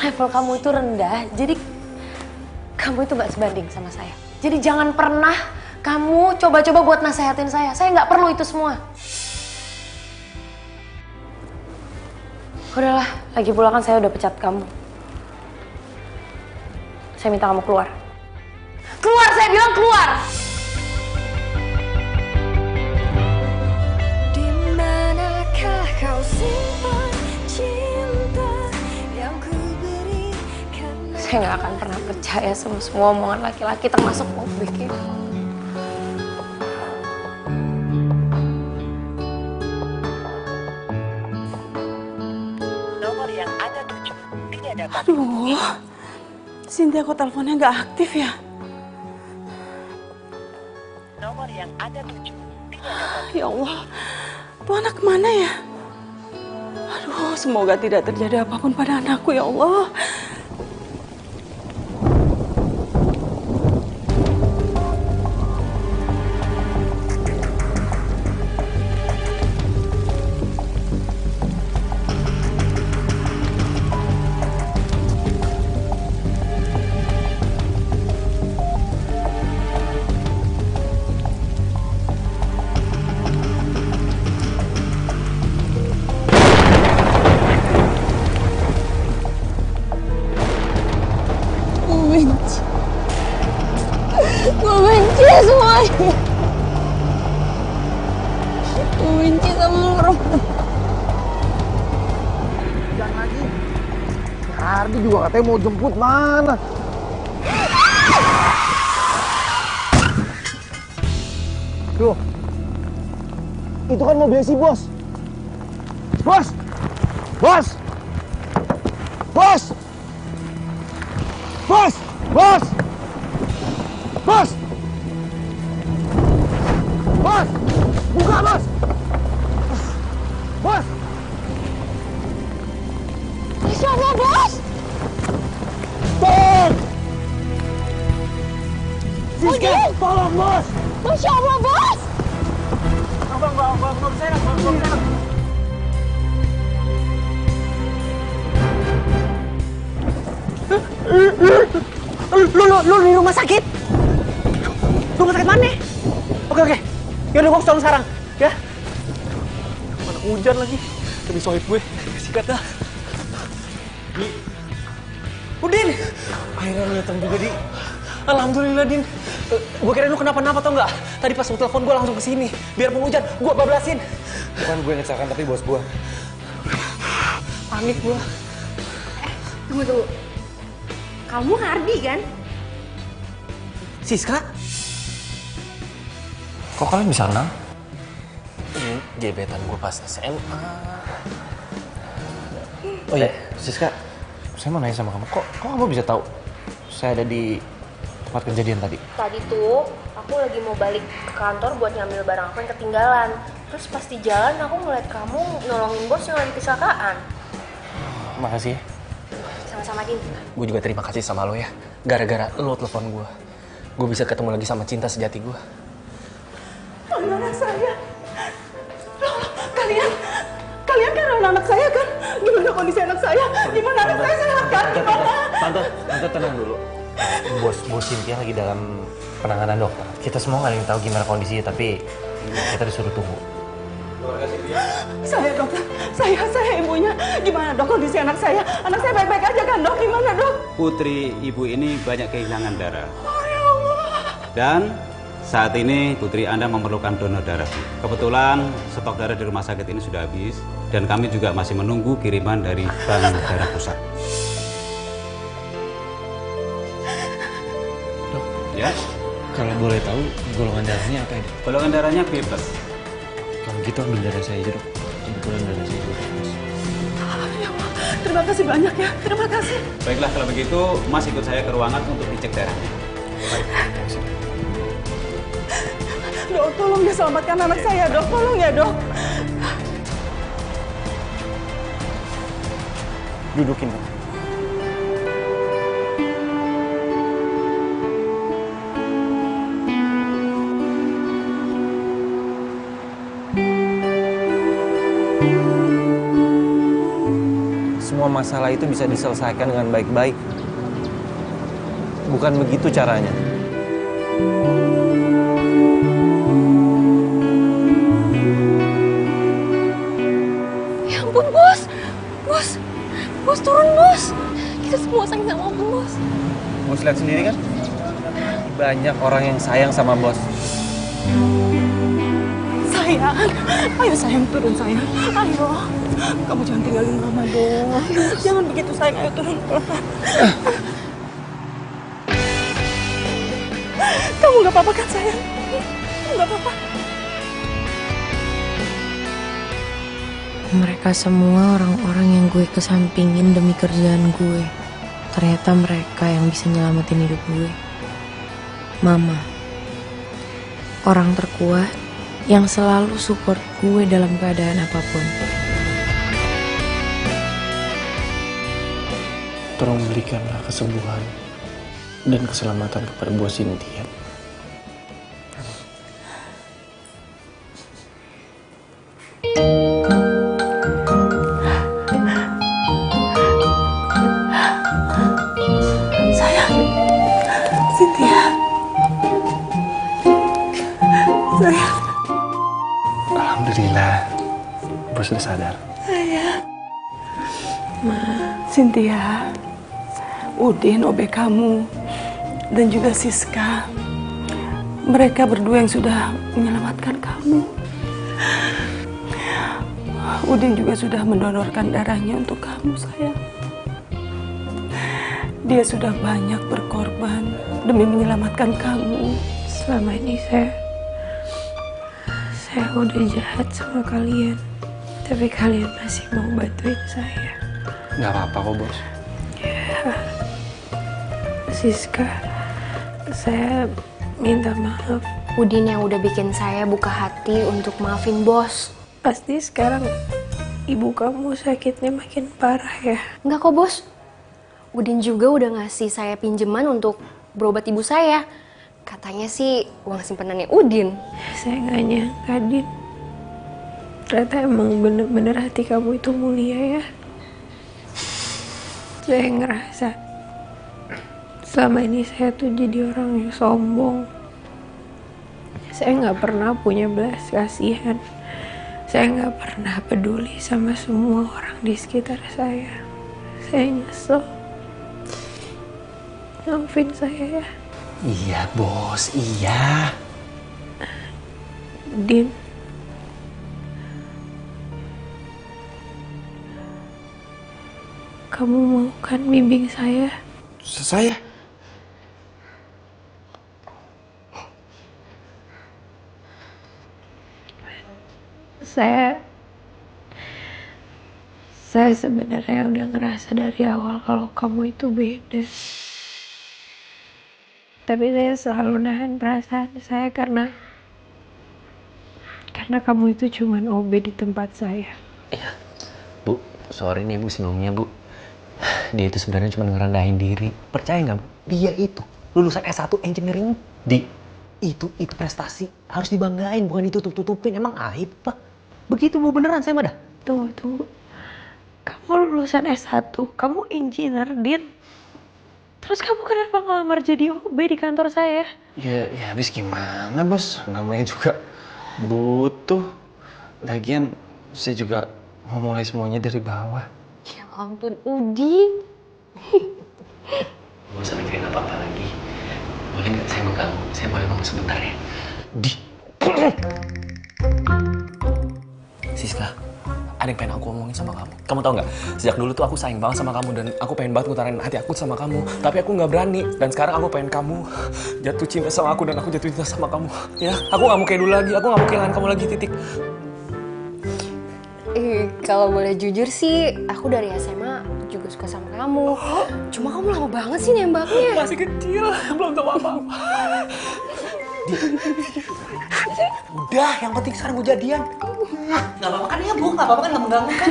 Level kamu itu rendah, jadi kamu itu nggak sebanding sama saya. Jadi jangan pernah kamu coba-coba buat nasehatin saya. Saya nggak perlu itu semua. Udahlah, lagi pula kan saya udah pecat kamu. Saya minta kamu keluar. Keluar, saya bilang keluar! Dimanakah kau simpan cinta yang ku berikan? Saya nggak akan pernah percaya sama semua omongan laki-laki termasuk Bobby. Nomor yang Anda tuju tidak dapat. Aduh, Cynthia kok teleponnya nggak aktif ya? Nomor yang Anda tuju tidak dapat. Ya Allah, tuh anak kemana ya? Aduh, semoga tidak terjadi apapun pada anakku ya Allah. Gue benci semuanya. Gue benci sama orang. Jangan lagi. Ardi juga katanya mau jemput mana? Loh, itu kan mobil si bos. Bos! Bos! Bos! Bos! Bos! Bos! Bos! Buka, bos! Bos! Masya Allah, bos! Tolong! Siska, tolong, bos! Masya Allah, bos! Bang, saya Lu di rumah sakit? Rumah sakit mana? Oke. Yaudah gua tolong sekarang, ya. Mana hujan lagi? Demi sohib gue, sikat dah. Udin! Akhirnya lu datang juga, Di. Alhamdulillah, Din. Gue kira lu kenapa-napa tau nggak? Tadi pas lu telepon gue langsung kesini. Biarpun hujan, gue bablasin. Bukan gue yang kecelakaan, tapi bos gue. Panik gue. Tunggu. Kamu Hardi kan? Siska? Kok kalian bisa kenal? Ini gebetan gue pas SMA. Oh iya, Siska, saya mau nanya sama kamu. Kok kamu bisa tahu saya ada di tempat kejadian tadi? Tadi tuh aku lagi mau balik ke kantor buat ngambil barang aku yang ketinggalan. Terus pas di jalan aku ngeliat kamu nolongin bos yang lagi kecelakaan. Makasih ya. Sama-sama, Din. Gue juga terima kasih sama lo ya. Gara-gara lo telepon gue bisa ketemu lagi sama cinta sejati gue. Anak saya. Kalian kan anak saya kan? Gimana kondisi anak saya? Gimana anak saya sehat kan? Gimana? Tante tenang dulu. Bos Cynthia lagi dalam penanganan dokter. Kita semua nggak ada yang tahu gimana kondisinya, tapi kita disuruh tunggu. Saya dokter, saya ibunya. Gimana dok kondisi anak saya? Anak saya baik-baik aja kan dok? Gimana dok? Putri ibu ini banyak kehilangan darah. Oh ya Allah. Dan saat ini putri Anda memerlukan donor darah. Kebetulan stok darah di rumah sakit ini sudah habis. Dan kami juga masih menunggu kiriman dari bank darah pusat. Dok, ya? Kalau boleh tahu golongan darahnya apa ya? Golongan darahnya B+. Kalau gitu ambil darah saya aja dok. Kebetulan darah saya juga bagus. Ya Allah, terima kasih banyak ya. Terima kasih. Baiklah kalau begitu, Mas ikut saya ke ruangan untuk dicek darahnya. Baik. Dok, tolong ya selamatkan anak saya dok. Tolong ya dok. Dudukin dok. Semua masalah itu bisa diselesaikan dengan baik-baik. Bukan begitu caranya. Ya ampun bos. Bos turun bos. Kita semua sayang sama bos. Bos lihat sendiri kan? Banyak orang yang sayang sama bos. Sayang, ayo sayang turun sayang. Ayo, kamu jangan tinggalin mama dong. Jangan begitu sayang, ayo turun. Kamu nggak apa-apa kan sayang? Nggak apa-apa. Mereka semua orang-orang yang gue kesampingin demi kerjaan gue. Ternyata mereka yang bisa nyelamatin hidup gue. Mama, orang terkuat yang selalu support gue dalam keadaan apapun. Tolong berikanlah kesembuhan dan keselamatan kepada Bos Cynthia. Sayang, Cynthia. Sayang. Alhamdulillah, Bos sudah sadar. Sayang. Cynthia, Udin, OB kamu, dan juga Siska. Mereka berdua yang sudah menyelamatkan kamu. Udin juga sudah mendonorkan darahnya untuk kamu, sayang. Dia sudah banyak berkorban demi menyelamatkan kamu. Selama ini saya udah jahat sama kalian. Tapi kalian masih mau bantuin saya. Nggak apa-apa kok, Bos. Ya, Siska, saya minta maaf. Udin yang udah bikin saya buka hati untuk maafin bos. Pasti sekarang ibu kamu sakitnya makin parah ya? Enggak kok bos. Udin juga udah ngasih saya pinjaman untuk berobat ibu saya. Katanya sih uang simpenannya Udin. Saya nggak nyangka, Din. Ternyata emang bener-bener hati kamu itu mulia ya. Saya ngerasa selama ini saya tuh jadi orang yang sombong. Saya nggak pernah punya belas kasihan. Saya nggak pernah peduli sama semua orang di sekitar saya. Saya nyesel. Maafin saya ya. Iya, Bos. Iya. Din. Kamu mau kan bimbing saya? Saya? Saya sebenarnya udah ngerasa dari awal kalau kamu itu beda. Tapi saya selalu nahan perasaan saya karena kamu itu cuman OB di tempat saya. Iya, Bu, sorry nih Bu sebelumnya Bu. Dia itu sebenarnya cuma ngerendahin diri. Percaya nggak Bu? Dia itu lulusan S1 Engineering. Itu prestasi harus dibanggain, bukan ditutup-tutupin. Emang aib Pak? Begitu Bu beneran saya mah dah. Tunggu. Kamu lulusan S1, kamu engineer, Din. Terus kamu kenapa ngelamar jadi OB di kantor saya? Ya habis gimana bos, namanya juga butuh. Lagian saya juga mau mulai semuanya dari bawah. Ya ampun, Udin. Gak usah mikirin apa-apa lagi. Boleh nggak saya mau kamu? Saya boleh ngomong sebentar ya? Siska, ada yang pengen aku omongin sama kamu. Kamu tau nggak? Sejak dulu tuh aku sayang banget sama kamu dan aku pengen banget ngutarin hati aku sama kamu. Tapi aku nggak berani. Dan sekarang aku pengen kamu jatuh cinta sama aku dan aku jatuh cinta sama kamu. Ya, aku nggak mau kayak dulu lagi. Aku nggak mau kehilangan kamu lagi, titik. Kalau boleh jujur sih, aku dari SMA juga suka sama kamu. Cuma kamu lama banget sih nembaknya. Masih kecil, belum tahu apa-apa. Udah, yang penting sekarang gue jadian. Gak apa-apa kan ya, Bu? Gak apa-apa kan, gak mengganggu kan?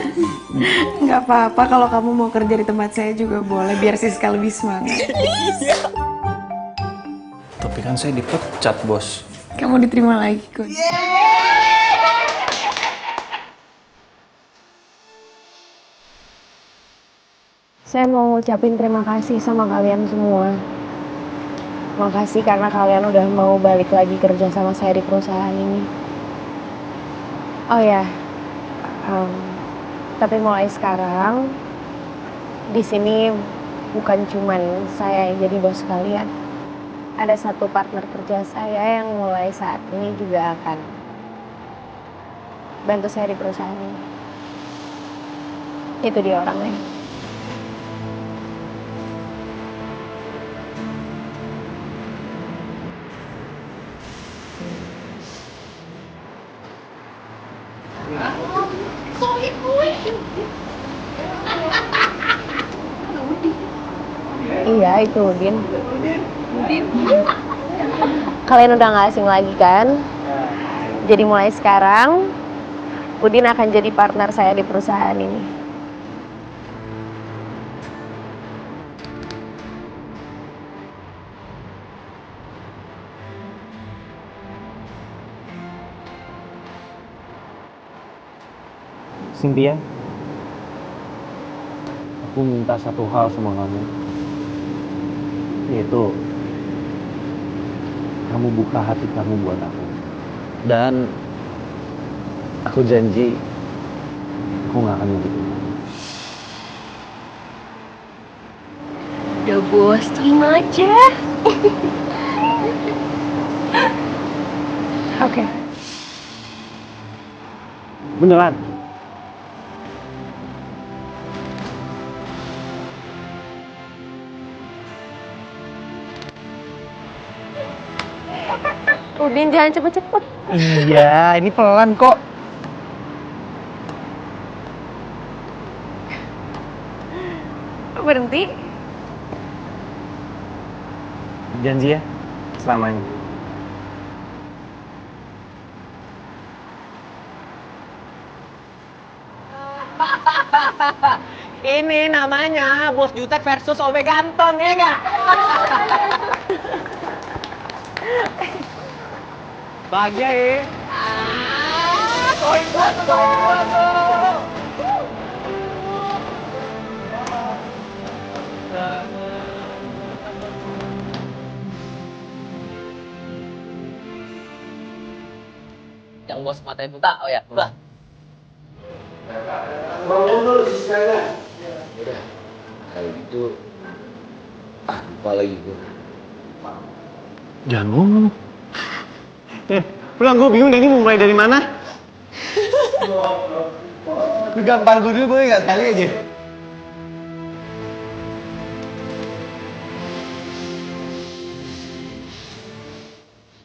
Nggak apa-apa kalau kamu mau kerja di tempat saya juga boleh, biar Siska lebih semangat. Tapi kan saya dipecat, bos. Kamu diterima lagi kok. Saya mau ngucapin terima kasih sama kalian semua. Makasih karena kalian udah mau balik lagi kerja sama saya di perusahaan ini. Oh ya, tapi mulai sekarang di sini bukan cuman saya yang jadi bos kalian. Ada satu partner kerja saya yang mulai saat ini juga akan bantu saya di perusahaan ini. Itu dia orangnya. Iya, itu Udin. Kalian udah gak asing lagi kan? Jadi mulai sekarang, Udin akan jadi partner saya di perusahaan ini. Cynthia, aku minta satu hal sama kamu, yaitu kamu buka hati kamu buat aku. Dan aku janji aku gak akan nyakitin kamu. Udah bos, terima aja. Oke. Beneran? Udin jangan cepet-cepet. Iya, ini pelan kok. Berhenti. Janji ya, selamanya. Ini namanya Bos Jutek versus Ome Ganteng, ya nggak? Bahagia ya? Yang bos matain buta, oh ya? Bah. Bangun dulu sisanya. Udah, kalau gitu, lupa lagi gue. Jangan ngomong. Pulang, gue bingung ini mau mulai dari mana. Lu gampang gue dulu boleh nggak sekali aja?